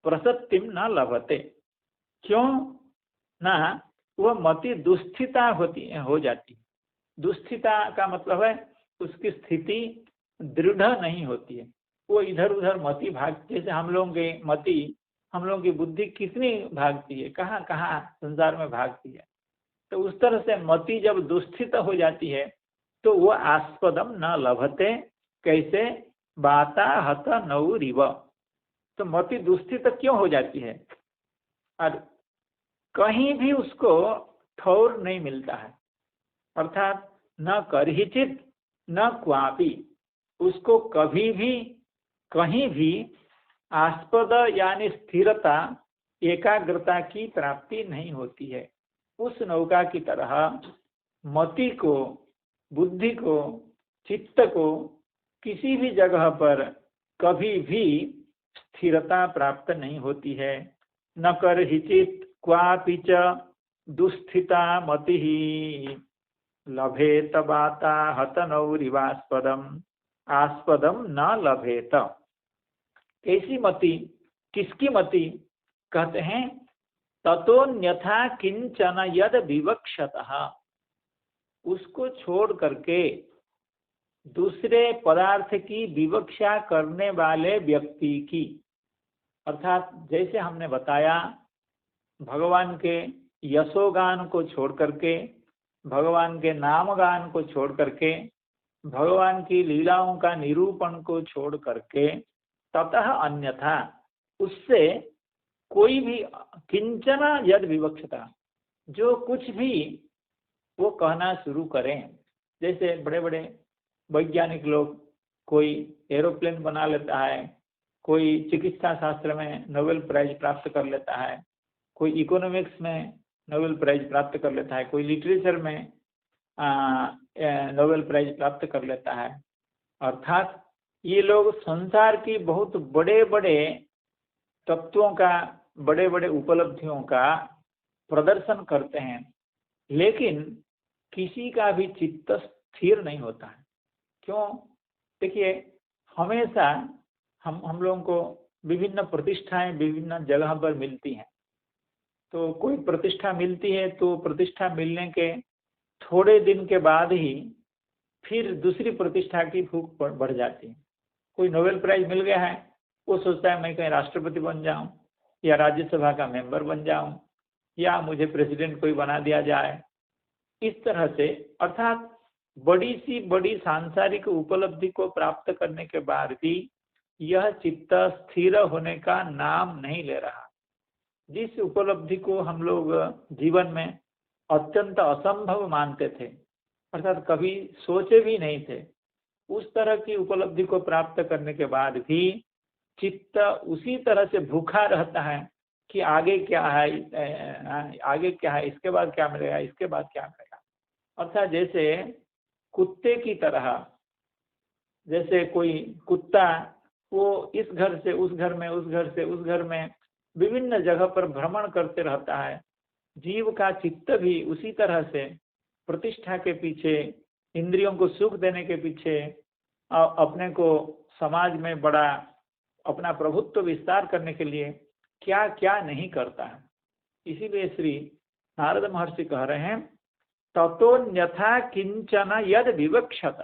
[SPEAKER 1] प्रसत्तिम न लभते। क्यों ना, वह मति दुस्थिता हो जाती। दुस्थिता का मतलब है उसकी स्थिति दृढ़ नहीं होती है, वो इधर उधर मति भागती है। जैसे हम लोगों की मति, हम लोगों की बुद्धि कितनी भागती है, कहाँ कहाँ संसार में भागती है। तो उस तरह से मति जब दुस्थित हो जाती है तो वो आस्पदम न लभते, कैसे, बाता हत नौ रिव। तो मति दुस्थित क्यों हो जाती है, और कहीं भी उसको ठौर नहीं मिलता है, अर्थात न करहिचित न क्वापि, उसको कभी भी कहीं भी आस्पद यानी स्थिरता, एकाग्रता की प्राप्ति नहीं होती है। उस नौका की तरह मति को, बुद्धि को, चित्त को किसी भी जगह पर कभी भी स्थिरता प्राप्त नहीं होती है। न करहिचित क्वापि च दुस्थिता मति लभेत बाता हतनौरिवास्पदम आस्पदम न लभेत। कैसी मति, किसकी मति, कहते हैं ततोन्यथा किंचन यद विवक्षतः, उसको छोड़ करके दूसरे पदार्थ की विवक्षा करने वाले व्यक्ति की, अर्थात जैसे हमने बताया भगवान के यशोगान को छोड़ करके, भगवान के नामगान को छोड़ करके, भगवान की लीलाओं का निरूपण को छोड़ करके, ततः अन्यथा, उससे कोई भी, किंचना यद विवक्षता, जो कुछ भी वो कहना शुरू करें। जैसे बड़े बड़े वैज्ञानिक लोग, कोई एरोप्लेन बना लेता है, कोई चिकित्सा शास्त्र में नोबेल प्राइज प्राप्त कर लेता है, कोई इकोनॉमिक्स में नोबेल प्राइज प्राप्त कर लेता है, कोई लिटरेचर में नोबेल प्राइज प्राप्त कर लेता है। अर्थात ये लोग संसार की बहुत बड़े बड़े तत्वों का, बड़े बड़े उपलब्धियों का प्रदर्शन करते हैं, लेकिन किसी का भी चित्त स्थिर नहीं होता है। क्यों? देखिए, हमेशा हम लोगों को विभिन्न प्रतिष्ठाएं विभिन्न जगह पर मिलती हैं। तो कोई प्रतिष्ठा मिलती है तो प्रतिष्ठा मिलने के थोड़े दिन के बाद ही फिर दूसरी प्रतिष्ठा की भूख बढ़ जाती है। कोई नोबेल प्राइज मिल गया है, वो सोचता है मैं कहीं राष्ट्रपति बन जाऊं, या राज्यसभा का मेंबर बन जाऊं, या मुझे प्रेसिडेंट कोई बना दिया जाए। इस तरह से, अर्थात बड़ी सी बड़ी सांसारिक उपलब्धि को प्राप्त करने के बाद भी यह चित्त स्थिर होने का नाम नहीं ले रहा। जिस उपलब्धि को हम लोग जीवन में अत्यंत असंभव मानते थे, अर्थात कभी सोचे भी नहीं थे, उस तरह की उपलब्धि को प्राप्त करने के बाद भी चित्त उसी तरह से भूखा रहता है कि आगे क्या है, आगे क्या है, इसके बाद क्या मिलेगा, इसके बाद क्या मिलेगा। अर्थात जैसे कुत्ते की तरह, जैसे कोई कुत्ता वो इस घर से उस घर में, उस घर से उस घर में विभिन्न जगह पर भ्रमण करते रहता है, जीव का चित्त भी उसी तरह से प्रतिष्ठा के पीछे, इंद्रियों को सुख देने के पीछे, अपने को समाज में बड़ा, अपना प्रभुत्व विस्तार करने के लिए क्या क्या नहीं करता है। इसीलिए श्री नारद महर्षि कह रहे हैं ततोन्यथा किंचन यद विवक्षत,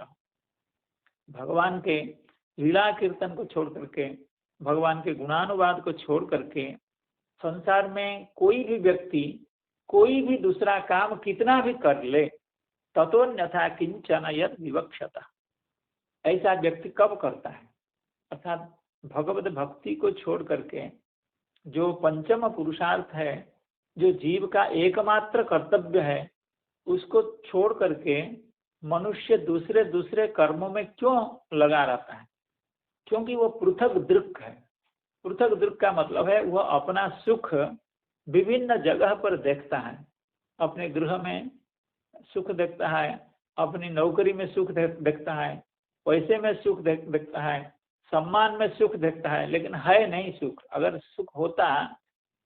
[SPEAKER 1] भगवान के लीला कीर्तन को छोड़ करके, भगवान के गुणानुवाद को छोड़ करके, संसार में कोई भी व्यक्ति कोई भी दूसरा काम कितना भी कर ले, ततोन्यथा किंचन यद विवक्षता, ऐसा व्यक्ति कब करता है? अर्थात भगवत भक्ति को छोड़ करके जो पंचम पुरुषार्थ है, जो जीव का एकमात्र कर्तव्य है, उसको छोड़ करके मनुष्य दूसरे दूसरे कर्मों में क्यों लगा रहता है? क्योंकि वो पृथक दृक् है। पृथक दृक् का मतलब है वह अपना सुख विभिन्न जगह पर देखता है। अपने गृह में सुख देखता है, अपनी नौकरी में सुख देखता है, पैसे में सुख देखता है, सम्मान में सुख देखता है, लेकिन है नहीं सुख। अगर सुख होता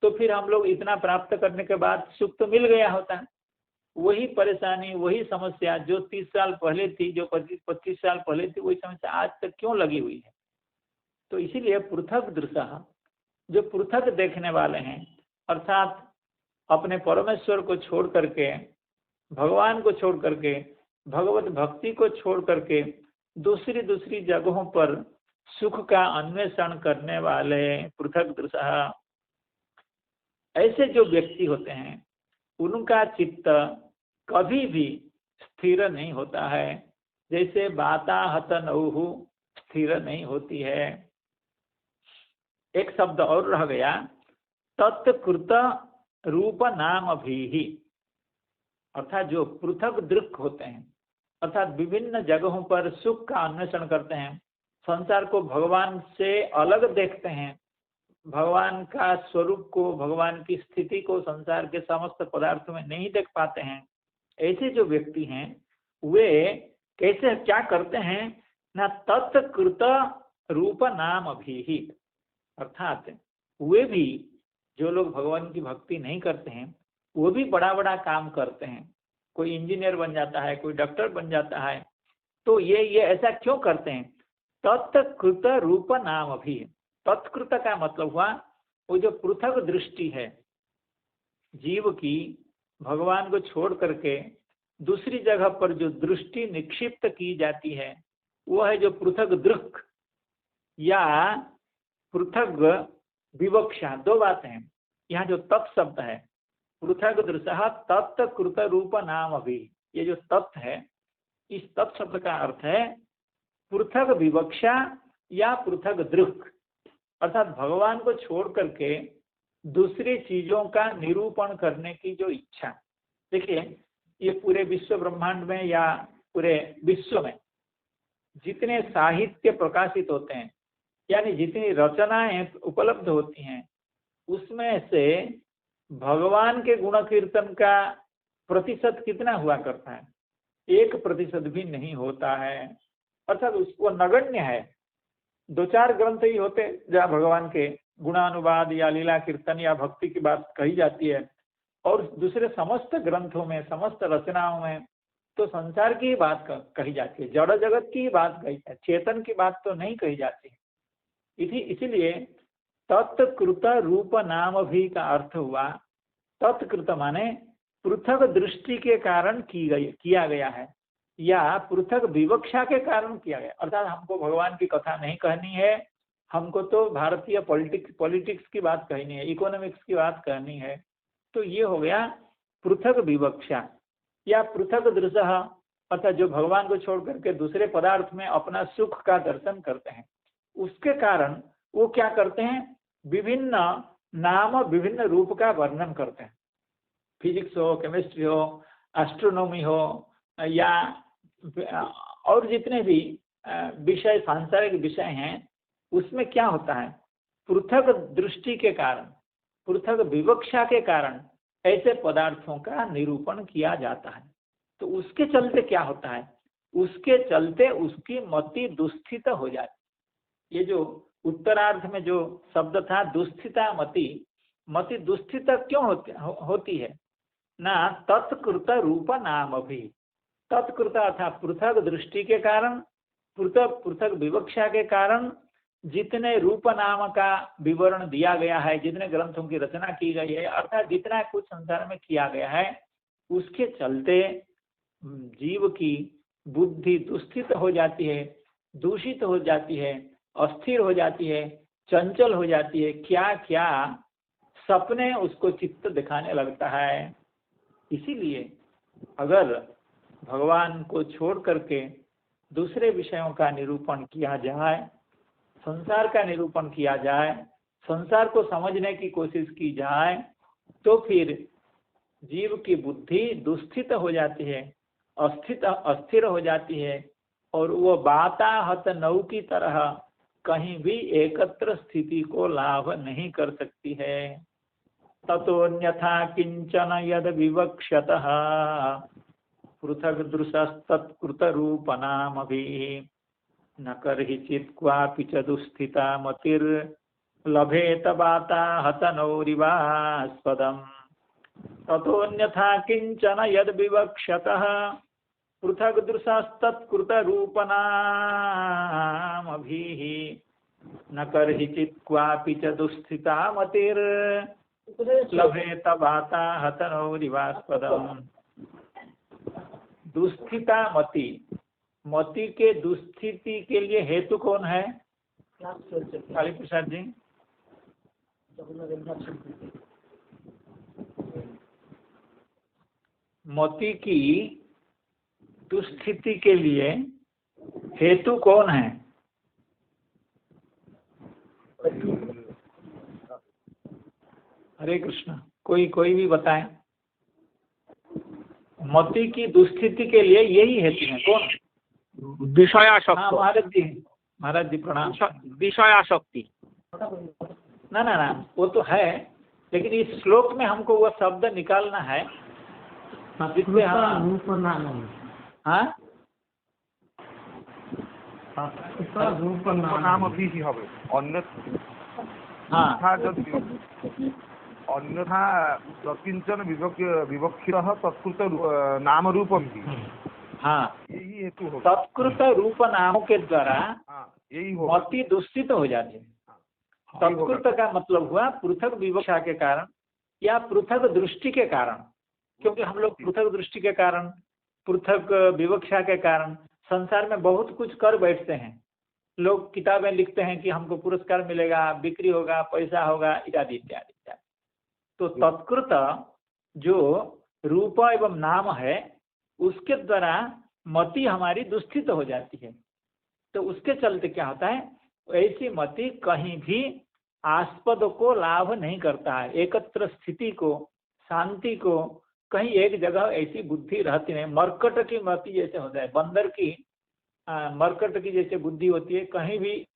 [SPEAKER 1] तो फिर हम लोग इतना प्राप्त करने के बाद सुख तो मिल गया होता। वही परेशानी, वही समस्या जो 30 साल पहले थी, जो 25 साल पहले थी, वही समस्या आज तक क्यों लगी हुई है? तो इसीलिए पृथक दृशा, जो पृथक देखने वाले हैं, अर्थात अपने परमेश्वर को छोड़ करके, भगवान को छोड़ करके, भगवत भक्ति को छोड़ करके दूसरी दूसरी जगहों पर सुख का अन्वेषण करने वाले पृथक दृशा, ऐसे जो व्यक्ति होते हैं उनका चित्त कभी भी स्थिर नहीं होता है। जैसे वाताहत नौहु स्थिर नहीं होती है। एक शब्द और रह गया, तत्कृत रूप नाम भी, अर्थात जो पृथक दृक् होते हैं, अर्थात विभिन्न जगहों पर सुख का अन्वेषण करते हैं, संसार को भगवान से अलग देखते हैं, भगवान का स्वरूप को, भगवान की स्थिति को संसार के समस्त पदार्थों में नहीं देख पाते हैं, ऐसे जो व्यक्ति हैं वे कैसे क्या करते हैं ना, तत्कृत रूप नाम भी, अर्थात वे भी, जो लोग भगवान की भक्ति नहीं करते हैं, वो भी बड़ा बड़ा काम करते हैं। कोई इंजीनियर बन जाता है, कोई डॉक्टर बन जाता है, तो ये ऐसा क्यों करते हैं? तत्कृत रूप नाम भी। तत्कृत का मतलब हुआ वो जो पृथक दृष्टि है जीव की, भगवान को छोड़ करके दूसरी जगह पर जो दृष्टि निक्षिप्त की जाती है, वो है जो पृथक दृक् या पृथक विवक्षा। दो बातें हैं यहाँ। जो तत् शब्द है, पृथक दृशा तत्कृत रूप नाम भी, ये जो तत् है, इस तत् शब्द का अर्थ है पृथक विवक्षा या पृथक दृक्, अर्थात भगवान को छोड़ करके दूसरी चीजों का निरूपण करने की जो इच्छा। देखिए, ये पूरे विश्व ब्रह्मांड में या पूरे विश्व में जितने साहित्य प्रकाशित होते हैं, यानी जितनी रचनाएं उपलब्ध होती हैं, उसमें से भगवान के गुण कीर्तन का प्रतिशत कितना हुआ करता है? 1% भी नहीं होता है। अर्थात उसको नगण्य है। 2-4 ग्रंथ ही होते जहाँ भगवान के गुणानुवाद या लीला कीर्तन या भक्ति की बात कही जाती है, और दूसरे समस्त ग्रंथों में, समस्त रचनाओं में तो संसार की ही बात कही जाती है, जड़ जगत की ही बात कही जाती है, चेतन की बात तो नहीं कही जाती है। इसीलिए तत्कृत रूप नाम भी का अर्थ हुआ, तत्कृत माने पृथक दृष्टि के कारण किया गया है, या पृथक विवक्षा के कारण किया गया। अर्थात हमको भगवान की कथा नहीं कहनी है, हमको तो भारतीय पॉलिटिक्स की बात कहनी है, इकोनॉमिक्स की बात कहनी है, तो ये हो गया पृथक विवक्षा या पृथक दृश्य। अर्थात जो भगवान को छोड़ करके दूसरे पदार्थ में अपना सुख का दर्शन करते हैं, उसके कारण वो क्या करते हैं? विभिन्न नाम, विभिन्न रूप का वर्णन करते हैं। फिजिक्स हो, केमिस्ट्री हो, एस्ट्रोनॉमी हो, या और जितने भी विषय, सांसारिक विषय हैं, उसमें क्या होता है? पृथक दृष्टि के कारण, पृथक विवक्षा के कारण ऐसे पदार्थों का निरूपण किया जाता है। तो उसके चलते क्या होता है? उसके चलते उसकी मति दुस्थित हो जाती। ये जो उत्तरार्ध में जो शब्द था दुस्थिता मति, मति दुस्थित क्यों होती है ना? तत्कृत रूप नाम भी। तत्कृत अर्थात पृथक दृष्टि के कारण, पृथक विवक्षा के कारण जितने रूप नाम का विवरण दिया गया है, जितने ग्रंथों की रचना की गई है, अर्थात जितना कुछ संसार में किया गया है, उसके चलते जीव की बुद्धि दुस्थित हो जाती है, दूषित हो जाती है, अस्थिर हो जाती है, चंचल हो जाती है। क्या क्या सपने उसको चित्त दिखाने लगता है। इसीलिए अगर भगवान को छोड़ करके दूसरे विषयों का निरूपण किया जाए, संसार का निरूपण किया जाए, संसार को समझने की कोशिश की जाए, तो फिर जीव की बुद्धि दुस्थित हो जाती है, अस्थिर हो जाती है, और वो वाताहत नौ की तरह कहीं भी एकत्र स्थिति को लाभ नहीं कर सकती है। ततोन्यथा किंचन यद विवक्षतः पृथक दृशस्तत्कृतरूपनामभिः न कर्हिचित् क्वापि च दुस्थिता मतिर्लभेत वाताहतनौरिवास्पदम्। ततोन्यथा किंचन यद विवक्षतः पृथक दृशस्तत्कृतरूपनामभिः न कर्हिचित् क्वापि च दुस्थिता मतिर्लभेत वाताहतनौरिवास्पदम्। दुस्थिता मति, मति के दुस्थिति के लिए हेतु कौन है? काली प्रसाद जी। मति की दुस्थिति के लिए हेतु कौन है? हरे कृष्ण, कोई भी बताएं। मति की दुस्थिति के लिए यही हेतु है। कौन?
[SPEAKER 3] विषयासक्त।
[SPEAKER 1] हाँ महाराज जी प्रणाम।
[SPEAKER 3] विषयासक्ति।
[SPEAKER 1] ना वो तो है, लेकिन इस श्लोक में हमको वो शब्द निकालना है जिससे
[SPEAKER 2] अन्यथा किंचन विवक्षितः तत्कृत नाम रूपम भी।
[SPEAKER 1] हाँ,
[SPEAKER 2] यही हेतु हो।
[SPEAKER 1] तत्कृत रूप नामों के द्वारा
[SPEAKER 2] यही हो,
[SPEAKER 1] मति दुस्थित हो जाती है। तत्कृत का मतलब हुआ पृथक विवक्षा के कारण या पृथक दृष्टि के कारण, क्योंकि हम लोग पृथक दृष्टि के कारण, पृथक विवक्षा के कारण संसार में बहुत कुछ कर बैठते हैं। लोग किताबें लिखते हैं कि हमको पुरस्कार मिलेगा, बिक्री होगा, पैसा होगा, इत्यादि इत्यादि इत्यादि। तो तत्कृत जो रूप एवं नाम है उसके द्वारा मति हमारी दुस्थित हो जाती है। तो उसके चलते क्या होता है, ऐसी मति कहीं भी आस्पद को लाभ नहीं करता है। एकत्र स्थिति को, शांति को, कहीं एक जगह ऐसी बुद्धि रहती नहीं। मरकट की मति जैसे होता है, बंदर की मरकट की जैसे बुद्धि होती है, कहीं भी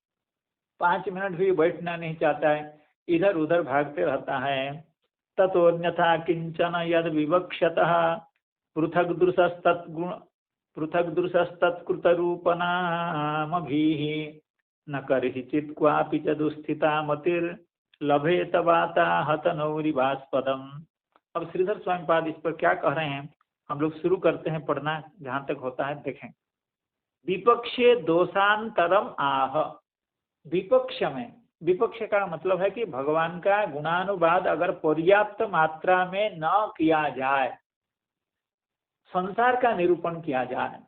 [SPEAKER 1] 5 मिनट भी बैठना नहीं चाहता है, इधर उधर भागते रहता है। ततोन्यथा किंचन यद विवक्षतः पृथक दृशस्तत्कृत रूपनामभिः न कर्हिचित् क्वापि च दुस्थिता मतिर्लभेत वाताहतनौरिवास्पदम्। अब श्रीधर स्वामी पाद इस पर क्या कह रहे हैं, हम लोग शुरू करते हैं पढ़ना, जहाँ तक होता है देखें। विपक्षे दोषांतरम आह। विपक्ष में, विपक्ष का मतलब है कि भगवान का गुणानुवाद अगर पर्याप्त मात्रा में न किया जाए, संसार का निरूपण किया जाए,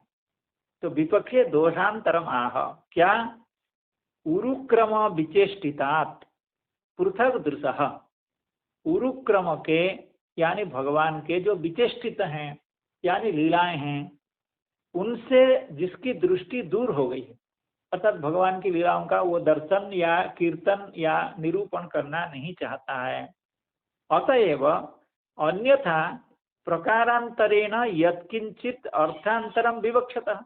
[SPEAKER 1] तो विपक्षे दोषांतरम आह। क्या? उरुक्रम विचेष्टितात् पृथक दृशः। उरुक्रम के यानी भगवान के जो विचेष्टित हैं, यानी लीलाएं हैं, उनसे जिसकी दृष्टि दूर हो गई है, अर्थात भगवान की लीलाओं का वो दर्शन या कीर्तन या निरूपण करना नहीं चाहता है। अतएव अन्यथा प्रकारांतरेण यत्किंचित अर्थांतरम विवक्षतः।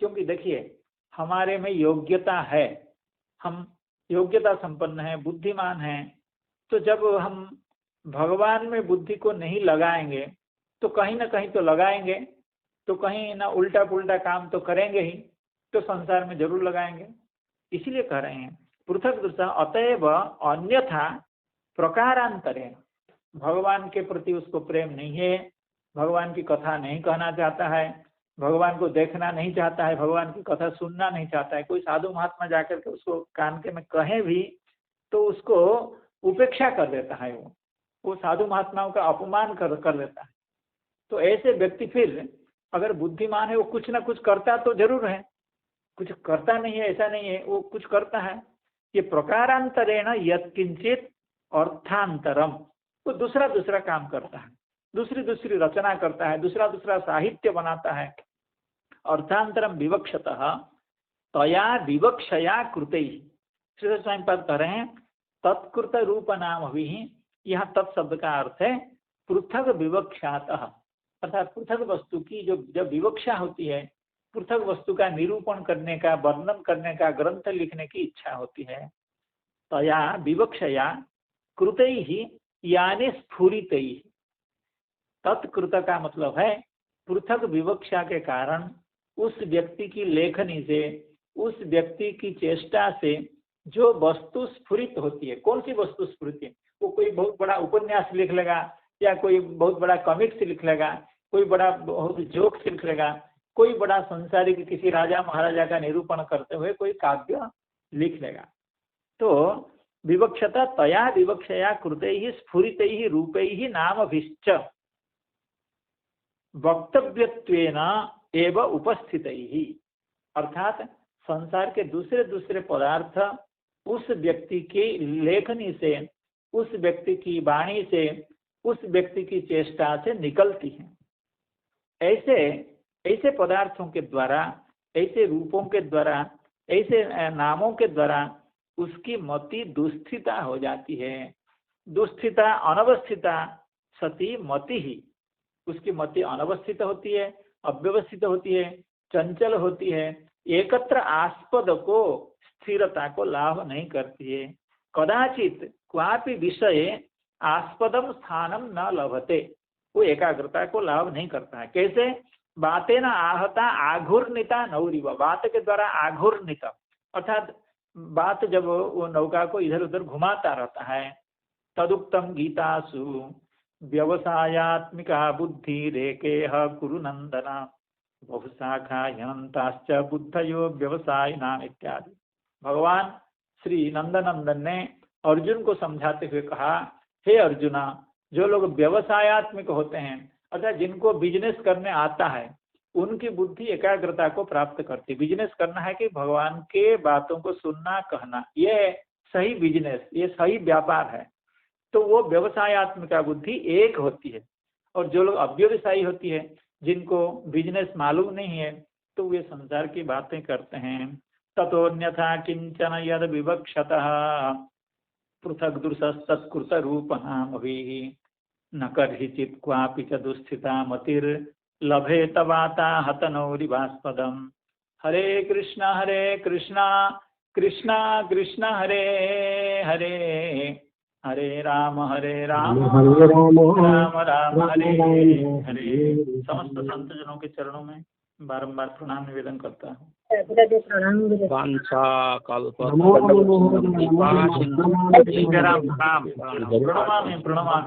[SPEAKER 1] क्योंकि देखिए, हमारे में योग्यता है, हम योग्यता संपन्न हैं, बुद्धिमान हैं, तो जब हम भगवान में बुद्धि को नहीं लगाएंगे तो कहीं ना कहीं तो लगाएंगे, तो कहीं ना उल्टा पुल्टा काम तो करेंगे ही, तो संसार में जरूर लगाएंगे। इसीलिए कह रहे हैं पृथक दृष्टा। अतएव अन्यथा प्रकारांतरेण, भगवान के प्रति उसको प्रेम नहीं है, भगवान की कथा नहीं कहना चाहता है, भगवान को देखना नहीं चाहता है, भगवान की कथा सुनना नहीं चाहता है। कोई साधु महात्मा जाकर के उसको कान के में कहे भी तो उसको उपेक्षा कर देता है, वो साधु महात्माओं का अपमान कर देता है। तो ऐसे व्यक्ति फिर अगर बुद्धिमान है, वो कुछ ना कुछ करता तो जरूर है, कुछ करता नहीं है ऐसा नहीं है, वो कुछ करता है। ये प्रकारांतरेण यत्किंचित अर्थांतरम, वो दूसरा दूसरा काम करता है, दूसरी दूसरी रचना करता है, दूसरा दूसरा साहित्य बनाता है। अर्थांतरम विवक्षतः तया विवक्षया कृतैः। श्री स्वामी पाद कह रहे हैं तत्कृत रूप नाम भी, यहाँ तत्शब्द का अर्थ है पृथक विवक्षातः, अर्थात पृथक वस्तु की जो जब विवक्षा होती है, पृथक वस्तु का निरूपण करने का, वर्णन करने का, ग्रंथ लिखने की इच्छा होती है। तया विवक्षया कृतैः यानी स्फुरितैः। तत्कृत का मतलब है पृथक विवक्षा के कारण उस व्यक्ति की लेखनी से, उस व्यक्ति की चेष्टा से जो वस्तु स्फुरित होती है। कौन सी वस्तु स्फुरित है? वो कोई बहुत बड़ा उपन्यास लिख लेगा, या कोई बहुत बड़ा कॉमिक्स लिख लेगा, कोई बड़ा बहुत जोक्स लिख लेगा, कोई बड़ा संसारिक किसी राजा महाराजा का निरूपण करते हुए कोई काव्य लिख लेगा। तो विवक्षता तया विवक्षया कृतैः स्फुरितैः रूपैः नामभिश्च वक्तव्यत्वेन एव उपस्थितैः। अर्थात संसार के दूसरे दूसरे पदार्थ उस व्यक्ति की लेखनी से, उस व्यक्ति की वाणी से, उस व्यक्ति की चेष्टा से निकलती हैं। ऐसे ऐसे पदार्थों के द्वारा, ऐसे रूपों के द्वारा, ऐसे नामों के द्वारा उसकी मति दुस्थिता हो जाती है। दुस्थिता अनवस्थिता सती मति ही, उसकी मति अनवस्थित होती है, अव्यवस्थित होती है, चंचल होती है, एकत्र आस्पद को, स्थिरता को लाभ नहीं करती है। कदाचित क्वापि विषय आस्पदम स्थानम न लभते, वो एकाग्रता को लाभ नहीं करता है। कैसे? बातें न आहता आघूर्णिता नौरिव, बात के द्वारा आघूर्णित, अर्थात बात जब वो नौका को इधर उधर घुमाता रहता है। तदुक्तम गीतासु व्यवसायात्मिका बुद्धि रेकेह कुरु नंदना बहुशाखा यंताश्च बुद्धयो व्यवसायिनाम इत्यादि। भगवान श्री नंदनंदन ने अर्जुन को समझाते हुए कहा, हे अर्जुना, जो लोग व्यवसायात्मिक होते हैं, अर्थात जिनको बिजनेस करने आता है, उनकी बुद्धि एकाग्रता को प्राप्त करती। बिजनेस करना है कि भगवान के बातों को सुनना, कहना, ये सही बिजनेस, ये सही व्यापार है। तो वो व्यवसायात्मिका बुद्धि एक होती है। और जो लोग अव्यवसायी होती है, जिनको बिजनेस मालूम नहीं है, तो वे संसार की बातें करते हैं। ततोन्यथा किंचन यद विवक्षतः पृथक दुर्सत्कृत रूपनामभिः न कर्हिचित् क्वापि च दुस्थिता मतिर् लभे तवाता हतनौरिवास्पदम्। हरे कृष्णा कृष्णा कृष्णा हरे हरे, हरे राम राम राम हरे हरे। समस्त संत जनों के चरणों में बारंबार प्रणाम निवेदन करता हूँ। प्रणमामि।